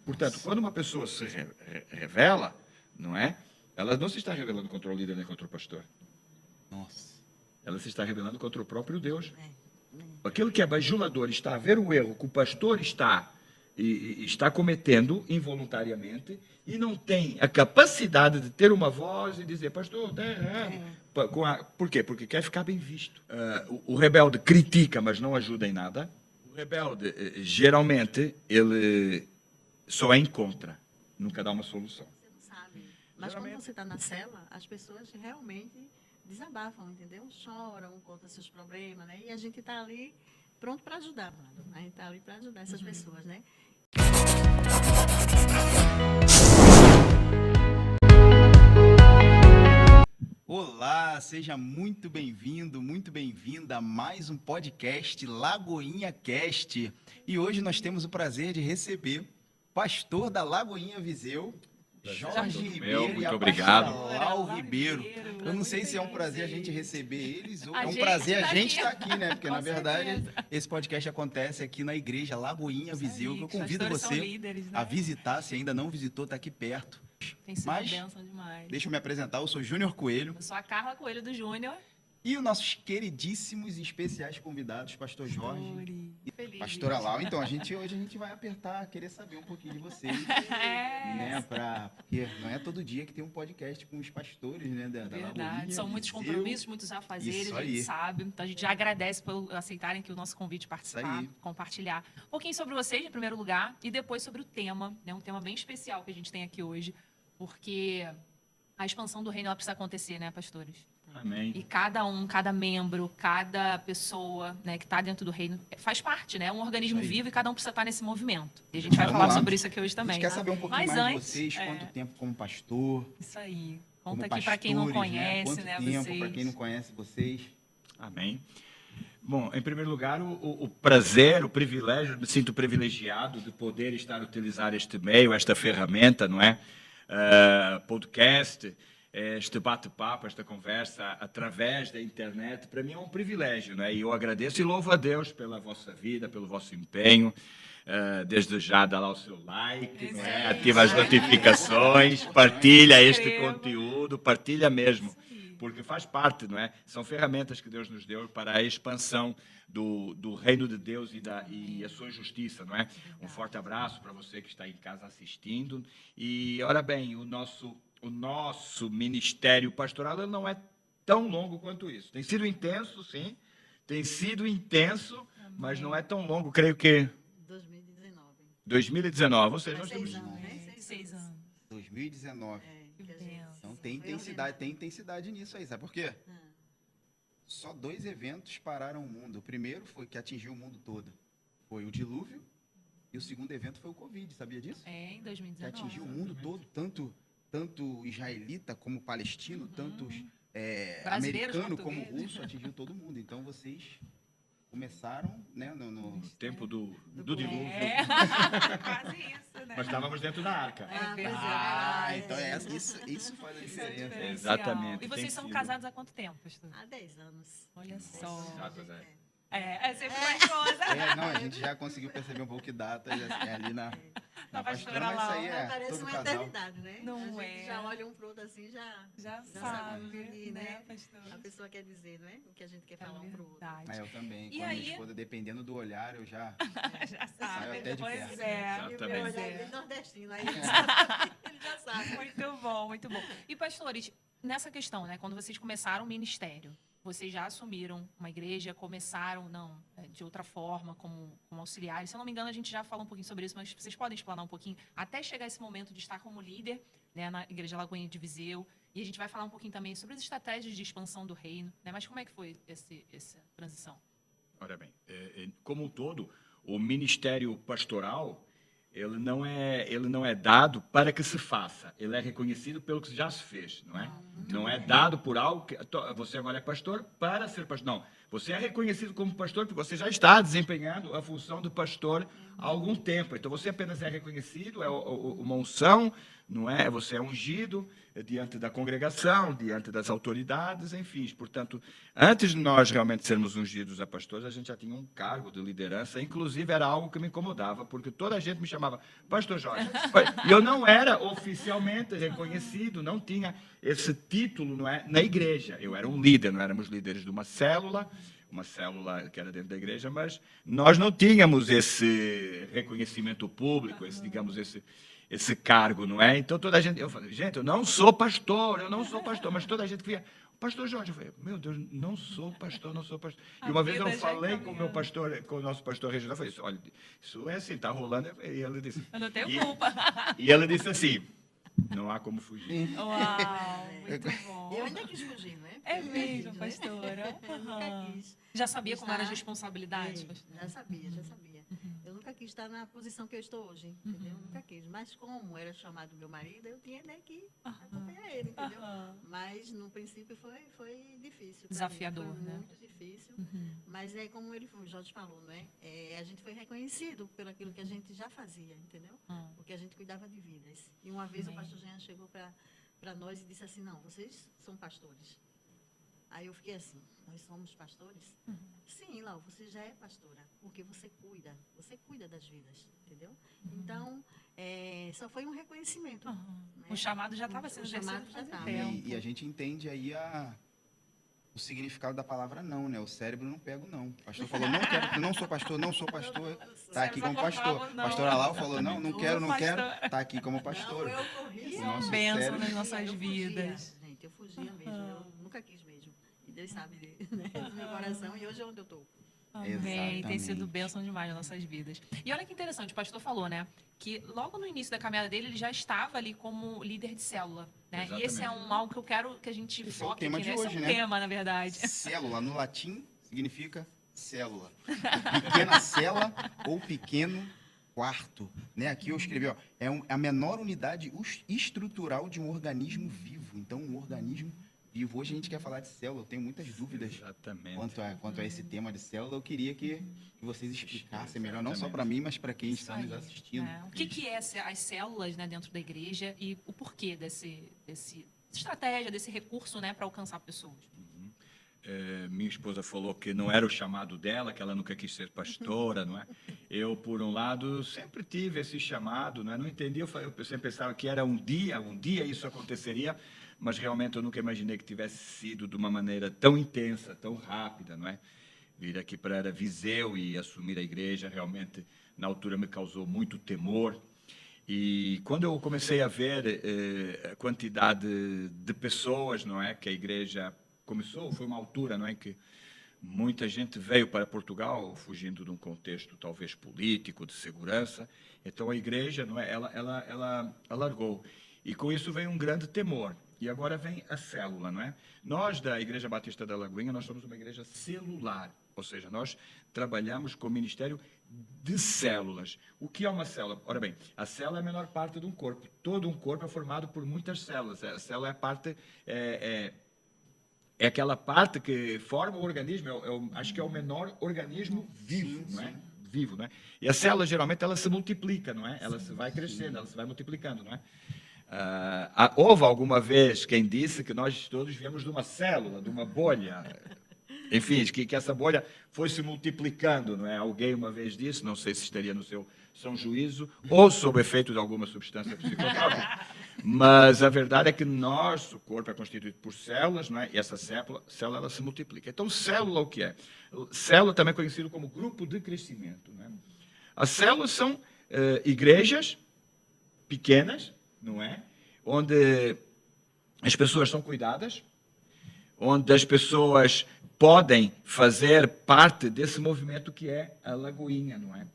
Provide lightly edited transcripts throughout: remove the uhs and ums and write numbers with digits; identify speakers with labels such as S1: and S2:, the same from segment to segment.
S1: Portanto, quando uma pessoa se revela, não é? Ela não se está revelando contra o líder nem contra o pastor.
S2: Nossa.
S1: Ela se está revelando contra o próprio Deus. Aquele que é bajulador está a ver o erro que o pastor está cometendo involuntariamente e não tem a capacidade de ter uma voz e dizer, pastor, está errado. Por quê? Porque quer ficar bem visto. O rebelde critica, mas não ajuda em nada. O rebelde, geralmente, ele só é em contra, nunca dá uma solução.
S3: Você não sabe. Mas quando você está na cela, as pessoas realmente desabafam, entendeu? Choram, contam seus problemas, né? E a gente está ali pronto para ajudar, mano. A gente está ali para ajudar essas pessoas, né?
S2: Olá, seja muito bem-vindo, muito bem-vinda a mais um podcast Lagoinha Cast. E hoje nós temos o prazer de receber o pastor da Lagoinha Viseu, Jorge Ribeiro,
S1: muito
S2: e a
S1: obrigado.
S2: pastora Lau Ribeiro. Eu não sei se é um prazer a gente receber eles ou é um
S4: gente
S2: prazer a
S4: tá
S2: gente
S4: aqui.
S2: estar aqui, né? Porque,
S4: Com
S2: na verdade,
S4: certeza.
S2: esse podcast acontece aqui na igreja Lagoinha Viseu, que eu
S4: Os
S2: convido
S4: pastores são
S2: você
S4: líderes, né?
S2: a visitar, se ainda não visitou, está aqui perto.
S4: Tem sido
S2: Mas,
S4: uma bênção demais.
S2: Deixa eu me apresentar, eu sou Júnior Coelho.
S4: Eu sou a Carla Coelho do Júnior.
S2: E os nossos queridíssimos e especiais convidados, Pastor Jorge e
S4: Feliz.
S2: Pastora Lau. Então, hoje a gente vai apertar, querer saber um pouquinho de vocês, né? Porque não é todo dia que tem um podcast com os pastores, né? Da
S4: Verdade.
S2: Lagoinha,
S4: São muitos
S2: Viseu.
S4: compromissos, muitos afazeres,
S2: Isso
S4: a gente
S2: aí.
S4: sabe. Então a gente já agradece por aceitarem aqui o nosso convite de participar,
S2: aí.
S4: compartilhar um pouquinho sobre vocês, em primeiro lugar, e depois sobre o tema, né? Um tema bem especial que a gente tem aqui hoje, porque a expansão do reino ela precisa acontecer, né, pastores?
S1: Amém.
S4: E cada membro, cada pessoa, né, que está dentro do reino faz parte, né? É um organismo
S2: Isso aí.
S4: vivo e cada um precisa estar nesse movimento. E a gente vai
S2: Vamos
S4: falar
S2: lá.
S4: sobre isso aqui hoje
S2: A gente
S4: também.
S2: quer saber um pouquinho
S4: Mas
S2: mais de
S4: antes,
S2: vocês, quanto tempo como pastor,
S4: Isso aí.
S2: como
S4: Conta aqui para quem não
S2: pastores,
S4: conhece,
S2: Quanto
S4: né,
S2: tempo
S4: vocês.
S2: para quem não conhece vocês.
S1: Amém. Bom, em primeiro lugar, o prazer, o privilégio, me sinto privilegiado de poder estar utilizar este meio, esta ferramenta, não é? Podcast, este bate-papo, esta conversa através da internet, para mim é um privilégio, não é? E eu agradeço e louvo a Deus pela vossa vida, pelo vosso empenho. Desde já dá lá o seu like, não é? Ativa as notificações, partilha este conteúdo, partilha mesmo, porque faz parte, não é? São ferramentas que Deus nos deu para a expansão do reino de Deus e a sua justiça, não é? Um forte abraço para você que está em casa assistindo. E, ora bem, o nosso ministério pastoral ele não é tão longo quanto isso. Tem sido intenso, sim, tem sido intenso, mas não é tão longo, creio que 2019, ou seja, nós temos
S3: 6 anos, né?
S4: 6 anos.
S2: 2019.
S3: Que a gente
S2: Então tem
S3: foi
S2: intensidade nisso aí, sabe por quê? Só 2 eventos pararam o mundo. O primeiro foi que atingiu o mundo todo. Foi o dilúvio. E o segundo evento foi o Covid, sabia disso?
S4: Em
S2: Que
S4: 2019.
S2: atingiu o mundo todo, tanto israelita como palestino, tanto
S4: Brasileiros,
S2: americano como
S4: portugueses.
S2: russo, atingiu todo mundo. Então vocês começaram, né, no
S1: tempo do dilúvio,
S4: Quase isso, né?
S1: mas estávamos dentro da arca.
S2: então isso faz a diferença.
S1: Exatamente,
S4: E
S1: tem
S4: vocês são
S1: sido.
S4: casados há quanto tempo, pastor?
S3: Há 10 anos.
S4: Olha só.
S1: Exato, Zé.
S4: É sempre mais coisa.
S2: Não, a gente já conseguiu perceber um pouco que data ali na
S4: Na
S2: pastora,
S4: pastora
S2: mas isso aí
S4: Laura.
S3: Parece
S2: todo
S3: uma
S2: casal.
S3: eternidade, né?
S4: Não
S3: a gente
S4: é.
S3: já olha um pro outro assim,
S4: Já
S3: sabe
S4: sabe,
S3: o que,
S4: né, pastor?
S3: a pessoa quer dizer, não é? O que a gente quer
S4: É
S3: falar um pro outro.
S4: verdade.
S2: Eu também.
S4: E
S2: Com a
S4: aí?
S2: minha esposa, dependendo do olhar, eu já...
S4: Já
S2: Saiu
S4: sabe.
S2: até de
S4: Pois
S2: perto.
S4: é.
S3: E o meu
S1: Exatamente.
S3: olhar é bem nordestino, aí ele já sabe.
S4: Muito bom, muito bom. E, pastores, nessa questão, né, quando vocês começaram o ministério, vocês já assumiram uma igreja, começaram, de outra forma, como auxiliares. Se eu não me engano, a gente já falou um pouquinho sobre isso, mas vocês podem explanar um pouquinho, até chegar esse momento de estar como líder, né, na Igreja Lagoinha de Viseu. E a gente vai falar um pouquinho também sobre as estratégias de expansão do reino, né? Mas como é que foi essa transição?
S1: Ora bem, como um todo, o ministério pastoral ele não é dado para que se faça, ele é reconhecido pelo que já se fez, não é? Não é dado por algo que você agora é pastor para ser pastor. Não, você é reconhecido como pastor porque você já está desempenhando a função do pastor há algum tempo. Então você apenas é reconhecido, é uma unção, não é? Você é ungido diante da congregação, diante das autoridades, enfim. Portanto, antes de nós realmente sermos ungidos a pastores, a gente já tinha um cargo de liderança. Inclusive era algo que me incomodava, porque toda a gente me chamava Pastor Jorge. E eu não era oficialmente reconhecido, não tinha esse título, não é, na igreja. Eu era um líder, não éramos líderes de uma célula que era dentro da igreja, mas nós não tínhamos esse reconhecimento público, esse cargo, não é? Então toda a gente, eu falei, gente, eu não sou pastor, mas toda a gente via, pastor Jorge, eu falei, meu Deus, não sou pastor. E uma vez eu falei com o meu pastor, com o nosso pastor regional, eu falei, olha, isso é assim, está rolando, e ele disse,
S4: Eu não tenho culpa.
S1: e ele disse assim, não há como fugir.
S4: Uau, muito bom.
S3: Eu ainda quis fugir, não é?
S4: É
S3: Eu nunca
S4: mesmo,
S3: quis, né?
S4: pastora.
S3: Eu nunca quis.
S4: Já sabia como eram as
S3: Estar-
S4: responsabilidades, pastora?
S3: Já sabia. Eu nunca quis estar na posição que eu estou hoje, entendeu? Nunca quis. Mas como era chamado meu marido, eu tinha que acompanhar ele, entendeu? Mas no princípio foi difícil. pra mim,
S4: Desafiador,
S3: foi
S4: né?
S3: muito difícil. Mas é como o Jorge falou, não é? A gente foi reconhecido pelo aquilo que a gente já fazia, entendeu? Porque a gente cuidava de vidas. E uma vez o pastor Jean chegou para nós e disse assim, não, vocês são pastores. Aí eu fiquei assim, nós somos pastores? Sim, Lau, você já é pastora, porque você cuida das vidas, entendeu? Então, só foi um reconhecimento. Né?
S4: O chamado já estava sendo
S3: O chamado
S4: exercido
S3: já
S4: faz um
S3: estava.
S4: tempo.
S2: E a gente entende aí o significado da palavra não, né? O cérebro não pega o não. O pastor falou, não sou pastor, tá aqui como pastor.
S4: Não.
S2: Pastora Lau falou, não quero,
S4: pastor.
S2: tá aqui como pastor.
S3: Não, eu corria.
S2: O nosso
S4: Bênção
S2: cérebro-
S4: nas nossas
S3: Eu
S4: vidas.
S3: fugia, gente, eu fugia mesmo, eu nunca quis mesmo. E Deus sabe né, do meu coração, e hoje é onde eu estou.
S4: Amém. Tem
S2: Exatamente.
S4: sido bênção demais nas nossas vidas. E olha que interessante, o pastor falou, né? Que logo no início da caminhada dele, ele já estava ali como líder de célula. Né? E esse é algo que eu quero que a gente
S2: Esse é o
S4: foque
S2: tema
S4: aqui,
S2: de
S4: né? Esse
S2: hoje,
S4: é um
S2: né?
S4: tema, na verdade.
S2: Célula, no latim, significa célula. Pequena cela ou pequeno quarto. Né? Aqui eu escrevi, ó, a menor unidade estrutural de um organismo vivo. Então, um organismo vivo. Hoje a gente quer falar de célula, eu tenho muitas dúvidas
S1: Exatamente.
S2: quanto a esse tema de célula. Eu queria que vocês explicassem melhor, não só para mim, mas para quem está nos assistindo.
S4: O que é as células, né, dentro da igreja e o porquê dessa estratégia, desse recurso, né, para alcançar pessoas?
S1: Minha esposa falou que não era o chamado dela, que ela nunca quis ser pastora, não é? Eu, por um lado, sempre tive esse chamado, não é? Não entendi, eu sempre pensava que era um dia isso aconteceria, mas realmente eu nunca imaginei que tivesse sido de uma maneira tão intensa, tão rápida, não é? Vir aqui para Viseu e assumir a igreja, realmente, na altura, me causou muito temor. E quando eu comecei a ver a quantidade de pessoas, não é, que a igreja começou, foi uma altura, não é, que muita gente veio para Portugal fugindo de um contexto talvez político, de segurança. Então a igreja, não é, ela alargou. E com isso vem um grande temor. E agora vem a célula, não é? Nós da Igreja Batista da Lagoinha, nós somos uma igreja celular, ou seja, nós trabalhamos com o ministério de células. O que é uma célula? Ora bem, a célula é a menor parte de um corpo. Todo um corpo é formado por muitas células. A célula é a parte é aquela parte que forma o organismo, acho que é o menor organismo vivo, não é? Vivo, não é? E a célula, geralmente, ela se multiplica, não é? Ela se vai crescendo, ela se vai multiplicando, não é? Houve alguma vez quem disse que nós todos viemos de uma célula, de uma bolha, enfim, que essa bolha foi se multiplicando, não é? Alguém uma vez disse, não sei se estaria no seu são juízo ou sob efeito de alguma substância psicotrópica, mas a verdade é que nosso corpo é constituído por células, não é? E essa célula ela se multiplica. Então, célula o que é? Célula também é conhecido como grupo de crescimento, não é? As células são igrejas pequenas, não é? Onde as pessoas são cuidadas, onde as pessoas podem fazer parte desse movimento que é a Lagoinha, não é?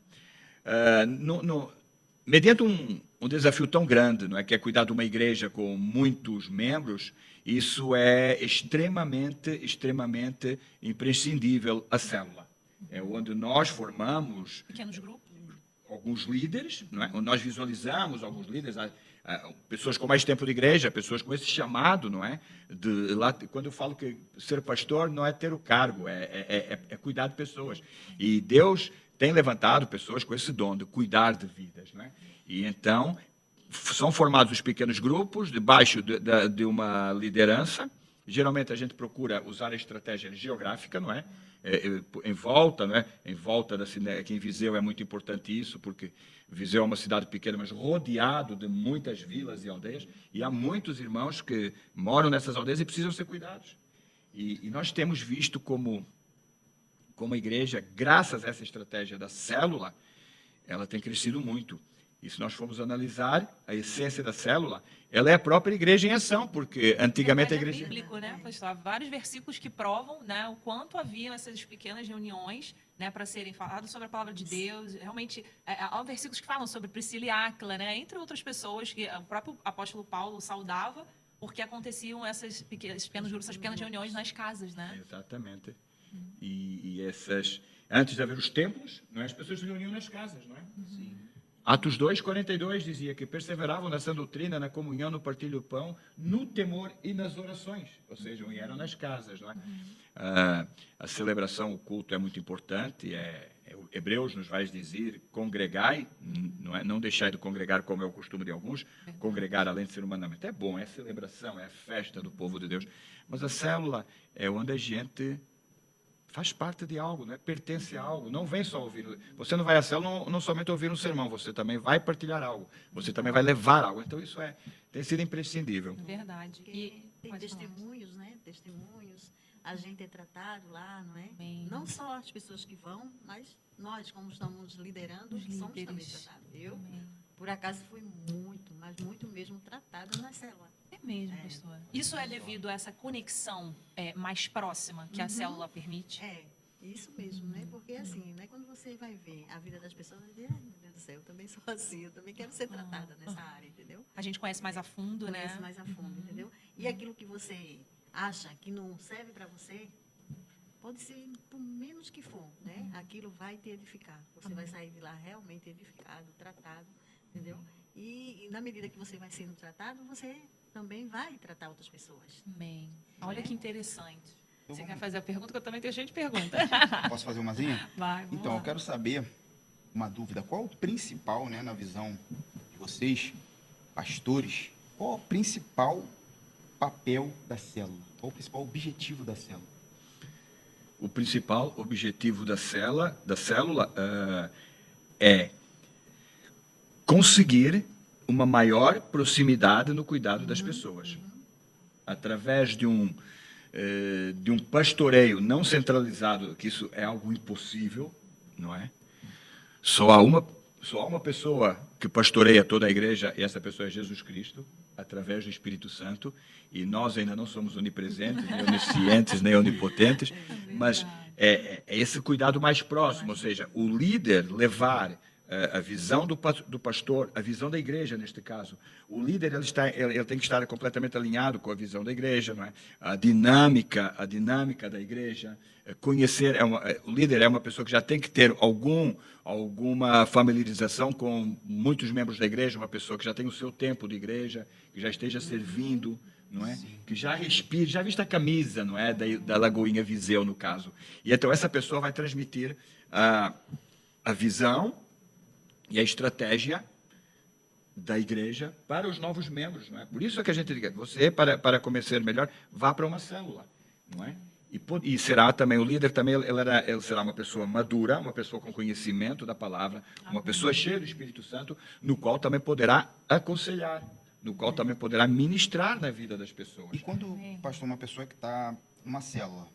S1: Mediante um desafio tão grande, não é, que é cuidar de uma igreja com muitos membros, isso é extremamente imprescindível a célula. É onde nós formamos
S4: Pequenos grupos.
S1: alguns líderes, não é? Nós visualizamos alguns líderes, pessoas com mais tempo de igreja, pessoas com esse chamado, não é? Quando eu falo que ser pastor não é ter o cargo, é cuidar de pessoas. E Deus tem levantado pessoas com esse dom de cuidar de vidas, não é? E então são formados os pequenos grupos debaixo de uma liderança. Geralmente a gente procura usar a estratégia geográfica, não é? Em volta, não é? Em volta da cidade, aqui em Viseu é muito importante isso, porque Viseu é uma cidade pequena, mas rodeado de muitas vilas e aldeias, e há muitos irmãos que moram nessas aldeias e precisam ser cuidados. E nós temos visto como a igreja, graças a essa estratégia da célula, ela tem crescido muito. E se nós formos analisar a essência da célula, ela é a própria igreja em ação, porque antigamente a igreja...
S4: É bíblico, né, pastor? Há vários versículos que provam, né, o quanto haviam essas pequenas reuniões, né, para serem faladas sobre a palavra de Deus. Realmente, há versículos que falam sobre Priscila e Áquila, né, entre outras pessoas que o próprio apóstolo Paulo saudava, porque aconteciam esses pequenos grupos, essas pequenas reuniões nas casas, né?
S1: Exatamente. E essas... Antes de haver os templos, não é? As pessoas se reuniam nas casas, não é? Sim. Atos 2:42 dizia que perseveravam nessa doutrina, na comunhão, no partilho do pão, no temor e nas orações. Ou seja, eram nas casas, não é? A celebração, o culto é muito importante. Hebreus nos vai dizer, congregai, não é? Não deixai de congregar como é o costume de alguns. Congregar, além de ser um mandamento, é bom, é celebração, é festa do povo de Deus. Mas a célula é onde a gente faz parte de algo, né? Pertence a algo. Não vem só ouvir. Você não vai à célula não somente ouvir um sermão, você também vai partilhar algo. Você também vai levar algo. Então, isso tem sido imprescindível.
S4: Verdade.
S3: Porque tem testemunhos, né? Testemunhos. A gente é tratado lá, não é?
S4: Bem.
S3: Não só as pessoas que vão, mas nós, como estamos liderando,
S4: Os
S3: somos também
S4: líderes.
S3: tratados. Eu,
S4: Amém.
S3: por acaso, fui muito, mas muito mesmo tratada na célula.
S4: É mesmo, pastor. Isso é devido a essa conexão mais próxima que a célula permite?
S3: É, isso mesmo, né? Porque assim, né? Quando você vai ver a vida das pessoas, vai dizer, ai, meu Deus do céu, eu também sou assim, eu também quero ser tratada nessa área, entendeu?
S4: A gente conhece mais a fundo,
S3: Conhece
S4: né?
S3: mais a fundo, entendeu? E aquilo que você acha que não serve para você, pode ser por menos que for, né? Aquilo vai te edificar. Você vai sair de lá realmente edificado, tratado, entendeu? E na medida que você vai sendo tratado, você também vai tratar outras pessoas.
S4: Amém. Olha que interessante.
S2: Então,
S4: Você
S2: vamos-
S4: quer fazer a pergunta? Que eu também tenho cheio de perguntas.
S2: Posso fazer umazinha?
S4: Vai, vamos
S2: Então,
S4: lá.
S2: eu quero saber uma dúvida. Qual o principal, né, na visão de vocês, pastores, qual o principal papel da célula? Qual o principal objetivo da célula?
S1: O principal objetivo da célula é conseguir uma maior proximidade no cuidado das pessoas. Através de um pastoreio não centralizado, que isso é algo impossível, não é? Só há uma pessoa que pastoreia toda a igreja, e essa pessoa é Jesus Cristo, através do Espírito Santo, e nós ainda não somos onipresentes, nem oniscientes, nem onipotentes, mas é esse cuidado mais próximo, ou seja, o líder levar a visão do pastor, a visão da igreja, neste caso. O líder ele tem que estar completamente alinhado com a visão da igreja, não é? A dinâmica da igreja. Conhecer, o líder é uma pessoa que já tem que ter alguma familiarização com muitos membros da igreja, uma pessoa que já tem o seu tempo de igreja, que já esteja servindo, não é? Que já respire, já vista a camisa, não é? Da Lagoinha Viseu, no caso. E então essa pessoa vai transmitir a visão e a estratégia da igreja para os novos membros, não é? Por isso é que a gente diz, você, para conhecer melhor, vá para uma célula, não é? E será também, o líder também, ele será uma pessoa madura, uma pessoa com conhecimento da palavra, uma pessoa cheia do Espírito Santo, no qual também poderá aconselhar, no qual também poderá ministrar na vida das pessoas.
S2: E quando, pastor, uma pessoa que está numa célula,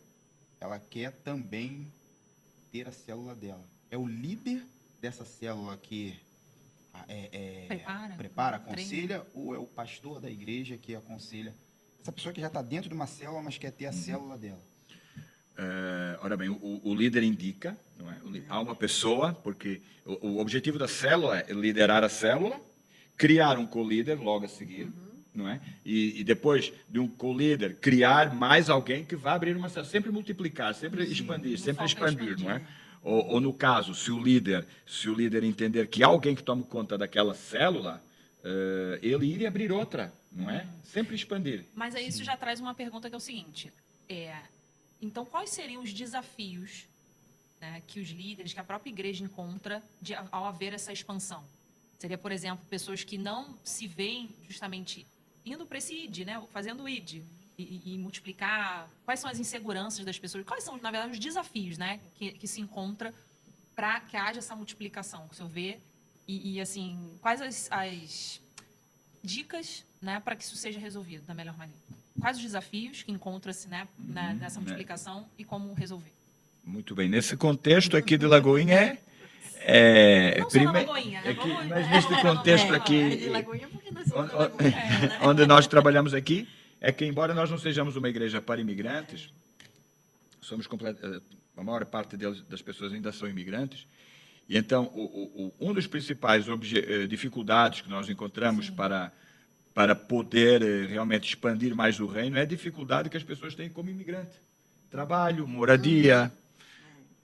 S2: ela quer também ter a célula dela, é o líder dessa célula que prepara, aconselha, ou é o pastor da igreja que aconselha? Essa pessoa que já está dentro de uma célula, mas quer ter a célula dela.
S1: Ora bem, o líder indica, não é? Há uma pessoa, porque o objetivo da célula é liderar a célula, criar um co-líder logo a seguir, não é? E depois de um co-líder, criar mais alguém que vai abrir uma célula, sempre multiplicar, sempre expandir,
S4: foco é
S1: não é? Ou no caso, se o líder entender que há alguém que tome conta daquela célula, ele ir e abrir outra, não é? Sempre expandir.
S4: Mas aí isso já traz uma pergunta que é o seguinte: então, quais seriam os desafios, né, que os líderes, que a própria igreja encontra ao haver essa expansão? Seria, por exemplo, pessoas que não se veem justamente indo para esse ID, né, fazendo o ID e multiplicar. Quais são as inseguranças das pessoas? Quais são, na verdade, os desafios, né, que se encontra para que haja essa multiplicação, que o senhor vê? E assim, quais as dicas, né, para que isso seja resolvido da melhor maneira? Quais os desafios que encontra-se, né, nessa multiplicação e como resolver?
S1: Muito bem. Nesse contexto aqui de Lagoinha
S4: Não só na Lagoinha, né?
S1: mas neste contexto aqui,
S3: de Lagoinha, porque nós somos da Lagoinha, né?
S1: onde nós trabalhamos aqui, é que embora nós não sejamos uma igreja para imigrantes, somos a maior parte das pessoas ainda são imigrantes, e então um dos principais dificuldades que nós encontramos para poder realmente expandir mais o reino é a dificuldade que as pessoas têm como imigrante. Trabalho, moradia,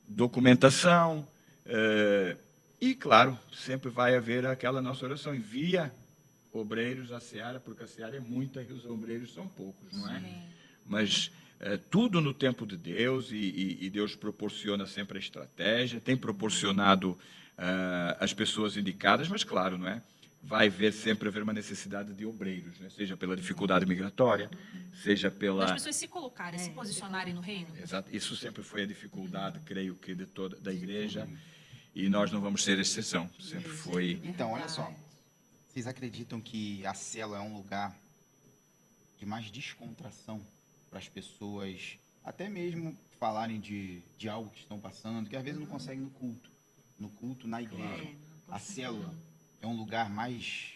S1: documentação, e, claro, sempre vai haver aquela nossa oração: envia obreiros à seara, porque a seara é muita e os obreiros são poucos, não é?
S4: Sim.
S1: Mas tudo no tempo de Deus, e Deus proporciona sempre a estratégia, tem proporcionado as pessoas indicadas, mas, claro, não é? Vai sempre haver uma necessidade de obreiros, né? Seja pela dificuldade migratória, seja pela...
S4: As pessoas se colocarem, se posicionarem no reino.
S1: Exato. Isso sempre foi a dificuldade, creio que, de toda da igreja, e nós não vamos ser exceção. Sempre foi...
S2: Então, olha só. Vocês acreditam que a célula é um lugar de mais descontração para as pessoas, até mesmo falarem de algo que estão passando, que às vezes não conseguem no culto, na igreja? A célula é um lugar mais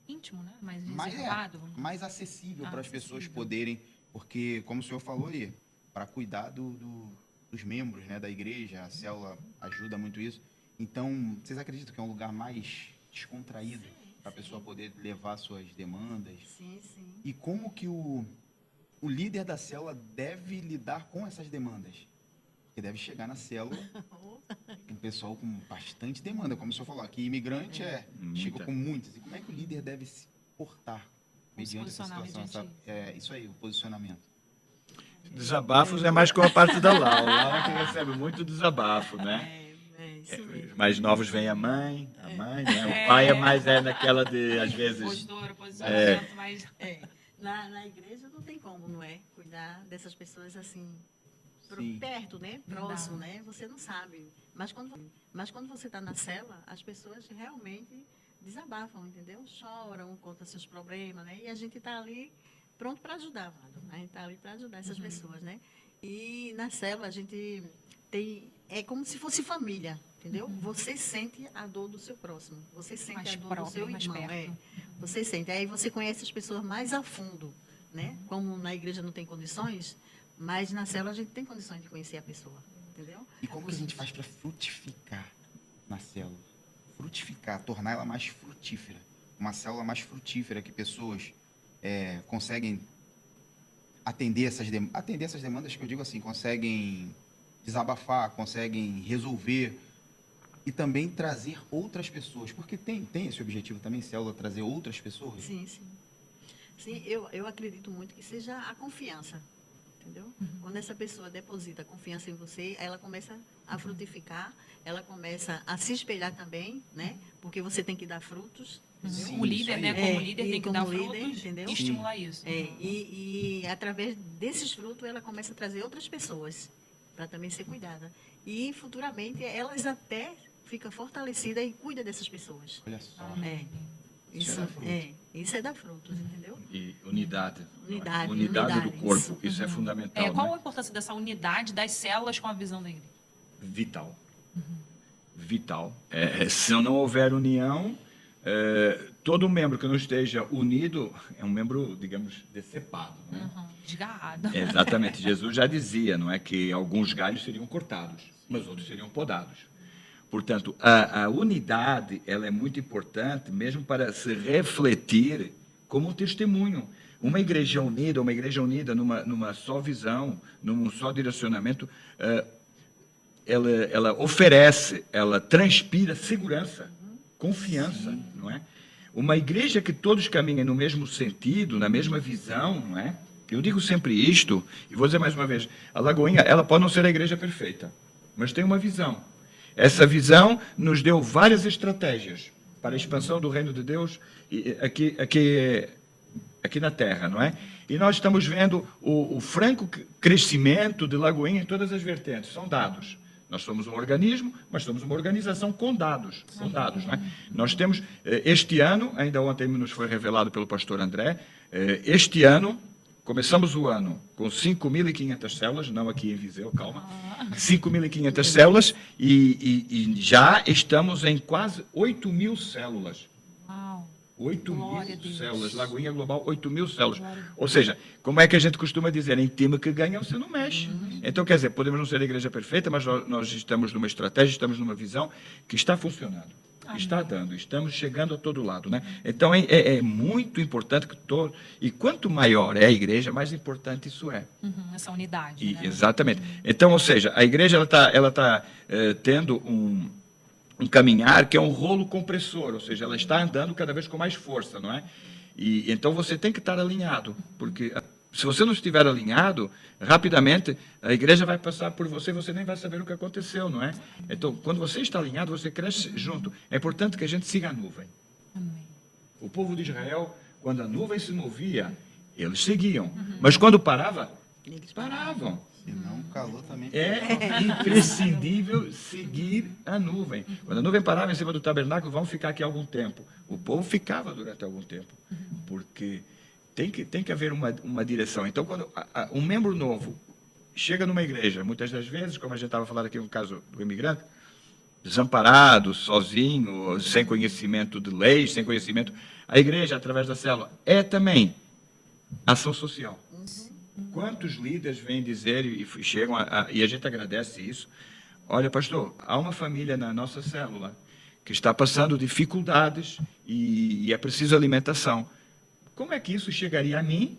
S4: Íntimo, né? Mais reservado.
S2: mais acessível para as pessoas
S4: acessível.
S2: poderem, porque, como o senhor falou aí, para cuidar dos membros, né, da igreja, a célula ajuda muito isso. Então, vocês acreditam que é um lugar mais descontraído para a pessoa poder levar suas demandas?
S3: Sim, sim.
S2: E como que o líder da célula deve lidar com essas demandas? Porque deve chegar na célula um pessoal com bastante demanda, como o senhor falou, aqui imigrante chega com muitas. E como é que o líder deve se portar mediante essa situação? Isso aí, o posicionamento.
S1: Desabafos é mais com a parte da Laura que recebe muito desabafo, né?
S3: Isso mesmo.
S1: Mais novos vem a mãe, né? O pai é naquela de, às vezes...
S4: Postura, posicionamento, mas...
S3: Na igreja não tem como, não é? Cuidar dessas pessoas assim,
S2: Sim.
S3: perto, né?
S4: Não
S3: Próximo,
S4: dá.
S3: né? Você não sabe. Mas quando você está na cela, as pessoas realmente desabafam, entendeu? Choram, contam seus problemas, né? E a gente está ali pronto para ajudar, Wado. A gente está ali para ajudar essas pessoas, né? E na cela a gente tem... É como se fosse família, entendeu? Você sente a dor do seu próximo. Você sente
S4: Mais
S3: a dor do
S4: próximo,
S3: seu
S4: mais
S3: irmão.
S4: perto.
S3: Você sente. Aí você conhece as pessoas mais a fundo, né? Como na igreja não tem condições, mas na célula a gente tem condições de conhecer a pessoa, entendeu?
S2: E como que a gente faz para frutificar na célula? Frutificar, tornar ela mais frutífera. Uma célula mais frutífera, que pessoas conseguem atender essas demandas, que eu digo assim, conseguem desabafar, conseguem resolver e também trazer outras pessoas. Porque tem esse objetivo também, célula, trazer outras pessoas?
S3: Sim, sim. Sim, eu acredito muito que seja a confiança, entendeu? Quando essa pessoa deposita confiança em você, ela começa a frutificar, ela começa a se espelhar também, né? Porque você tem que dar frutos.
S2: Sim,
S4: O líder,
S2: isso
S4: né,
S2: aí.
S4: como líder,
S3: e
S4: tem que
S3: como
S4: dar
S3: líder,
S4: frutos
S3: entendeu?
S4: e estimular isso.
S3: E através desses frutos ela começa a trazer outras pessoas para também ser cuidada. E futuramente elas até ficam fortalecidas e cuidam dessas pessoas.
S2: Olha só.
S3: Isso é dar frutos, entendeu?
S1: E unidade.
S3: Unidade,
S1: do corpo.
S3: isso.
S1: Isso é fundamental,
S4: Qual
S1: né?
S4: a importância dessa unidade das células com a visão da igreja?
S1: Vital. Vital. Se não houver união, todo membro que não esteja unido é um membro, digamos, decepado. Né?
S4: Desgarrado.
S1: Exatamente. Jesus já dizia, não é, que alguns galhos seriam cortados, mas outros seriam podados. Portanto, a unidade ela é muito importante, mesmo para se refletir como um testemunho. Uma igreja unida numa só visão, num só direcionamento, ela oferece, ela transpira segurança, confiança, não é? Uma igreja que todos caminhem no mesmo sentido, na mesma visão, não é? Eu digo sempre isto, e vou dizer mais uma vez, a Lagoinha, ela pode não ser a igreja perfeita, mas tem uma visão. Essa visão nos deu várias estratégias para a expansão do reino de Deus aqui na Terra, não é? E nós estamos vendo o franco crescimento de Lagoinha em todas as vertentes, são dados. Nós somos um organismo, mas somos uma organização com dados, não é? Nós temos, este ano, ainda ontem nos foi revelado pelo pastor André, este ano, começamos o ano com 5.500 células, não aqui em Viseu, calma, 5.500 células e já estamos em quase 8.000 células. 8.000 células, Lagoinha Global, 8.000 células. Ou seja, como é que a gente costuma dizer? Em time que ganha, você não mexe. Então, quer dizer, podemos não ser a igreja perfeita, mas nós estamos numa estratégia, estamos numa visão que está funcionando, está dando, estamos chegando a todo lado, né? Então, é muito importante que e quanto maior é a igreja, mais importante isso é.
S4: Essa unidade, né?
S1: Exatamente. Então, ou seja, a igreja ela tá tendo um caminhar que é um rolo compressor, ou seja, ela está andando cada vez com mais força, não é? E então você tem que estar alinhado, porque se você não estiver alinhado, rapidamente a igreja vai passar por você, você nem vai saber o que aconteceu, não é? Então, quando você está alinhado, você cresce junto. É importante que a gente siga a nuvem.
S4: Amém.
S1: O povo de Israel, quando a nuvem se movia, eles seguiam, mas quando parava, eles paravam.
S2: Senão o calor também.
S1: É imprescindível seguir a nuvem. Quando a nuvem parava em cima do tabernáculo, vamos ficar aqui algum tempo. O povo ficava durante algum tempo, porque tem que haver uma direção. Então, quando um membro novo chega numa igreja, muitas das vezes, como a gente estava falando aqui no caso do imigrante, desamparado, sozinho, sem conhecimento de leis, sem conhecimento, a igreja, através da célula, é também ação social. Quantos líderes vêm dizer e chegam e a gente agradece isso? Olha, pastor, há uma família na nossa célula que está passando dificuldades e é preciso alimentação. Como é que isso chegaria a mim?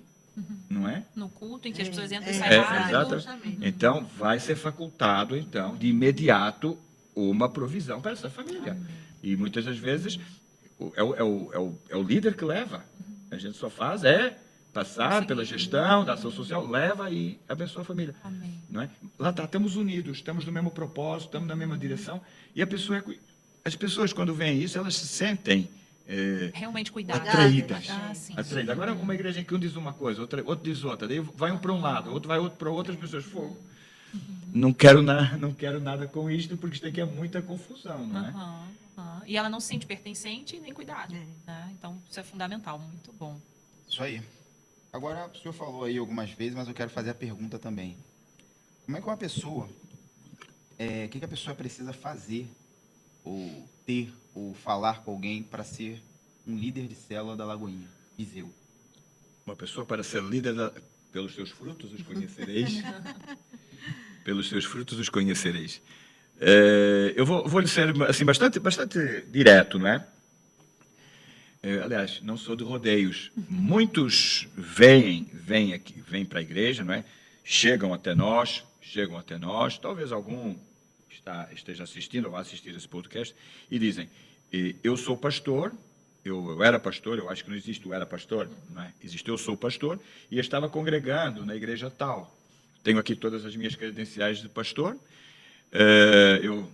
S1: Não é?
S4: No culto em que as pessoas entram e saem rápido.
S1: Exatamente. Então, vai ser facultado, então, de imediato, uma provisão para essa família. E muitas das vezes é o líder que leva. A gente só faz passar pela gestão da ação social, leva e abençoa a família.
S4: Amém.
S1: Não é? Lá está, estamos unidos, estamos no mesmo propósito, estamos na mesma direção. E as pessoas, quando veem isso, elas se sentem
S4: realmente cuidadas.
S1: atraídas.
S4: Sim.
S1: Atraídas. Agora, uma igreja em que um diz uma coisa, outro diz outra, daí vai um para um lado, outro vai para outras pessoas. Fogo. Não quero nada com isto, porque isto aqui é muita confusão, não é?
S4: E ela não se sente pertencente nem cuidada. Né? Então, isso é fundamental. Muito bom.
S2: Isso aí. Agora, o senhor falou aí algumas vezes, mas eu quero fazer a pergunta também. Como é que uma pessoa, o que a pessoa precisa fazer, ou ter, ou falar com alguém para ser um líder de célula da Lagoinha, Viseu?
S1: Uma pessoa para ser líder, pelos seus frutos os conhecereis. Pelos seus frutos os conhecereis. Eu vou lhe ser assim, bastante direto, não é? Aliás, não sou de rodeios. Muitos vêm para a igreja, não é? Chegam até nós. Talvez algum esteja assistindo ou vá assistir esse podcast e dizem: eu sou pastor, eu era pastor, eu acho que não existe o era pastor, não é? Existe eu sou pastor e estava congregando na igreja tal. Tenho aqui todas as minhas credenciais de pastor.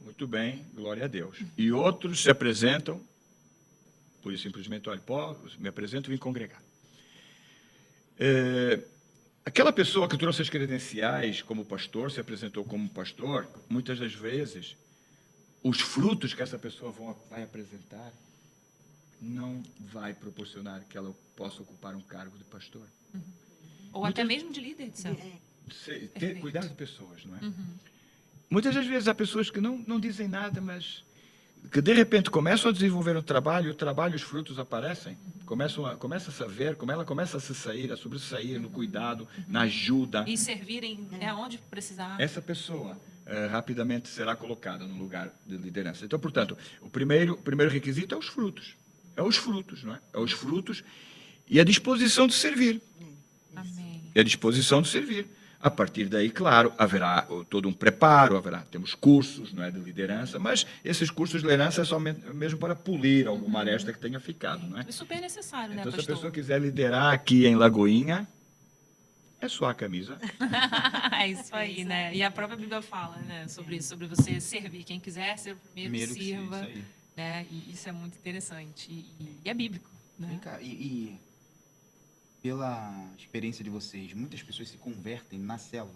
S1: Muito bem, glória a Deus. E outros se apresentam. Por isso, simplesmente, olha, me apresento e vim congregar. Aquela pessoa que trouxe as credenciais como pastor, se apresentou como pastor, muitas das vezes, os frutos que essa pessoa vai apresentar não vai proporcionar que ela possa ocupar um cargo de pastor.
S4: Ou até mesmo de líder de célula.
S1: Ter cuidado de pessoas, não é? Muitas das vezes há pessoas que não dizem nada, mas que de repente começam a desenvolver um trabalho, os frutos aparecem, começa a ver, como ela começa a se sair, a sobressair no cuidado, na ajuda.
S4: E servirem onde precisar.
S1: Essa pessoa rapidamente será colocada no lugar de liderança. Então, portanto, o primeiro requisito é os frutos. Não é? É os frutos e a disposição de servir.
S4: Amém.
S1: E a disposição de servir. A partir daí, claro, haverá todo um preparo, temos cursos, não é, de liderança, mas esses cursos de liderança é só mesmo para polir alguma aresta que tenha ficado, não é?
S4: É super necessário, né,
S1: Então, se a
S4: pastor?
S1: pessoa quiser liderar aqui em Lagoinha, é só a camisa.
S4: É isso aí, né? E a própria Bíblia fala, né, sobre isso, sobre você servir. Quem quiser ser o primeiro,
S2: Primeiro que sim,
S4: sirva,
S2: isso aí.
S4: né? E isso é muito interessante. E é bíblico,
S2: Vem
S4: né?
S2: cá, e pela experiência de vocês, muitas pessoas se convertem nas células.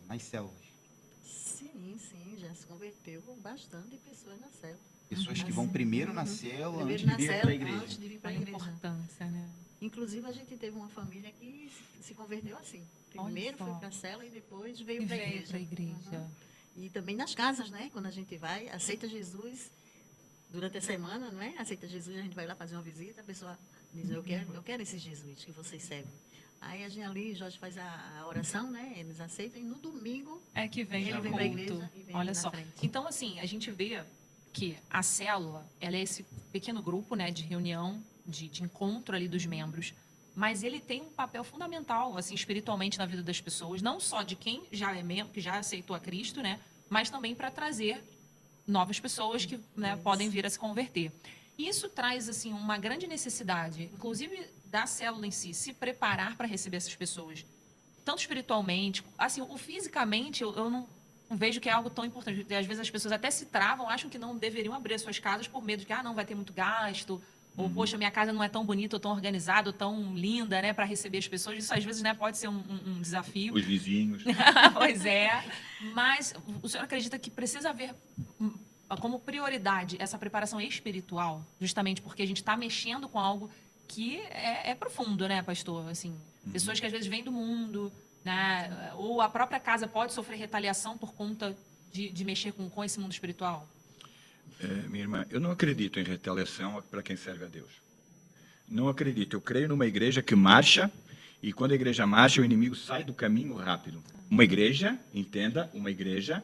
S3: Sim, já se converteu bastante pessoas na célula.
S2: Pessoas que vão primeiro na célula
S3: Primeiro
S2: antes
S3: na
S2: de vir
S3: célula,
S2: para a igreja.
S3: antes de vir
S4: A
S3: para a igreja.
S4: importância, né?
S3: Inclusive, a gente teve uma família que se converteu assim.
S4: Olha
S3: Primeiro
S4: só.
S3: foi para a célula e depois veio
S4: E
S3: para a
S4: veio
S3: igreja.
S4: para a igreja.
S3: Uhum. E também nas casas, né? Quando a gente vai, aceita Jesus durante a semana, não é? Aceita Jesus, a gente vai lá fazer uma visita, a pessoa diz, eu quero esse Jesus que vocês servem. Aí a gente ali, Jorge faz a oração, né? Eles aceitam e no domingo
S4: É que vem
S3: ele
S4: o
S3: vem para a
S4: culto.
S3: igreja e vem
S4: Olha
S3: na
S4: só.
S3: frente.
S4: Então, assim, a gente vê que a célula, ela é esse pequeno grupo, né, de reunião, de encontro ali dos membros, mas ele tem um papel fundamental, assim, espiritualmente na vida das pessoas, não só de quem já é membro, que já aceitou a Cristo, né, mas também para trazer novas pessoas que, né, podem vir a se converter. Isso traz, assim, uma grande necessidade, inclusive da célula em si, se preparar para receber essas pessoas, tanto espiritualmente, assim, o fisicamente, eu não vejo que é algo tão importante. Às vezes as pessoas até se travam, acham que não deveriam abrir as suas casas por medo de que, não vai ter muito gasto, ou, poxa, minha casa não é tão bonita, ou tão organizada, ou tão linda, né, para receber as pessoas. Isso, às vezes, né, pode ser um desafio.
S1: Os vizinhos.
S4: Pois é. Mas o senhor acredita que precisa haver como prioridade essa preparação espiritual, justamente porque a gente está mexendo com algo que é profundo, né, pastor? Assim, pessoas que às vezes vêm do mundo, né? Ou a própria casa pode sofrer retaliação por conta de mexer com esse mundo espiritual?
S1: Minha irmã, eu não acredito em retaliação para quem serve a Deus. Não acredito. Eu creio numa igreja que marcha, e quando a igreja marcha, o inimigo sai do caminho rápido. Uma igreja, entenda, uma igreja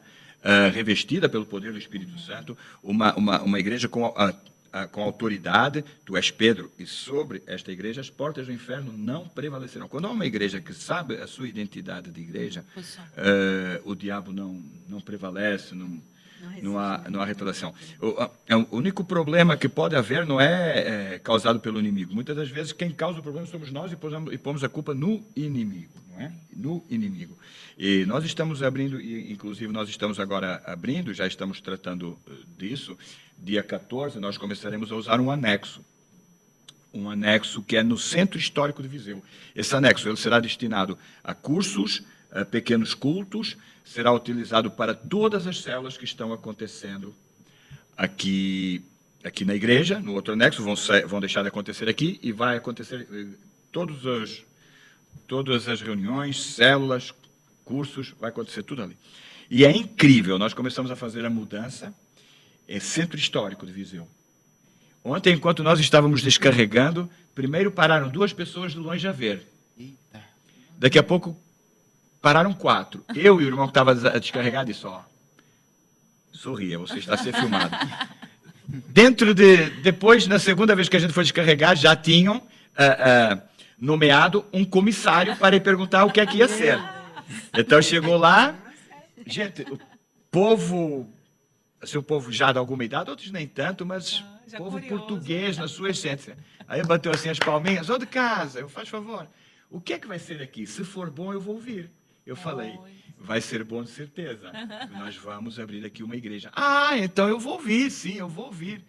S1: revestida pelo poder do Espírito Santo, uma igreja com autoridade, tu és Pedro, e sobre esta igreja as portas do inferno não prevalecerão. Quando há uma igreja que sabe a sua identidade de igreja, o diabo não prevalece, não há retaliação. O único problema que pode haver não é causado pelo inimigo. Muitas das vezes quem causa o problema somos nós e pomos a culpa no inimigo, não é? No inimigo. E nós estamos abrindo, inclusive nós estamos agora abrindo, já estamos tratando disso. Dia 14 nós começaremos a usar um anexo que é no Centro Histórico de Viseu. Esse anexo ele será destinado a cursos, a pequenos cultos, será utilizado para todas as células que estão acontecendo aqui na igreja. No outro anexo vão deixar de acontecer aqui e vai acontecer todas as reuniões, células, cursos, vai acontecer tudo ali. E é incrível, nós começamos a fazer a mudança em Centro Histórico de Viseu. Ontem, enquanto nós estávamos descarregando, primeiro pararam 2 pessoas de longe a ver.
S2: Eita.
S1: Daqui a pouco pararam 4. Eu e o irmão que estava a descarregar disse, sorria, você está a ser filmado. Depois, na segunda vez que a gente foi descarregar, já tinham nomeado um comissário para ir perguntar o que é que ia ser. Então chegou lá, gente, o povo já de alguma idade, outros nem tanto, mas
S4: já
S1: povo
S4: curioso.
S1: português na sua essência. Aí bateu assim as palminhas, de casa, faz favor, o que é que vai ser aqui? Se for bom, eu vou vir. Eu falei, vai ser bom de certeza. Nós vamos abrir aqui uma igreja. Então eu vou vir, sim, eu vou vir.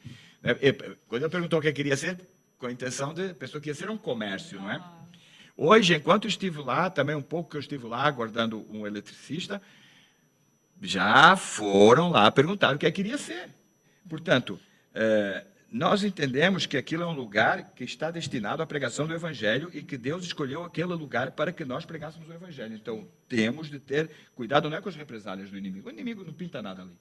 S1: Quando ele perguntou o que queria ser, com a intenção de pessoa que ia ser um comércio, não é? Hoje, enquanto estive lá, também um pouco que eu estive lá, aguardando um eletricista, já foram lá perguntar o que queria ser. Portanto, nós entendemos que aquilo é um lugar que está destinado à pregação do Evangelho e que Deus escolheu aquele lugar para que nós pregássemos o Evangelho. Então, temos de ter cuidado, não é com as represálias do inimigo. O inimigo não pinta nada ali.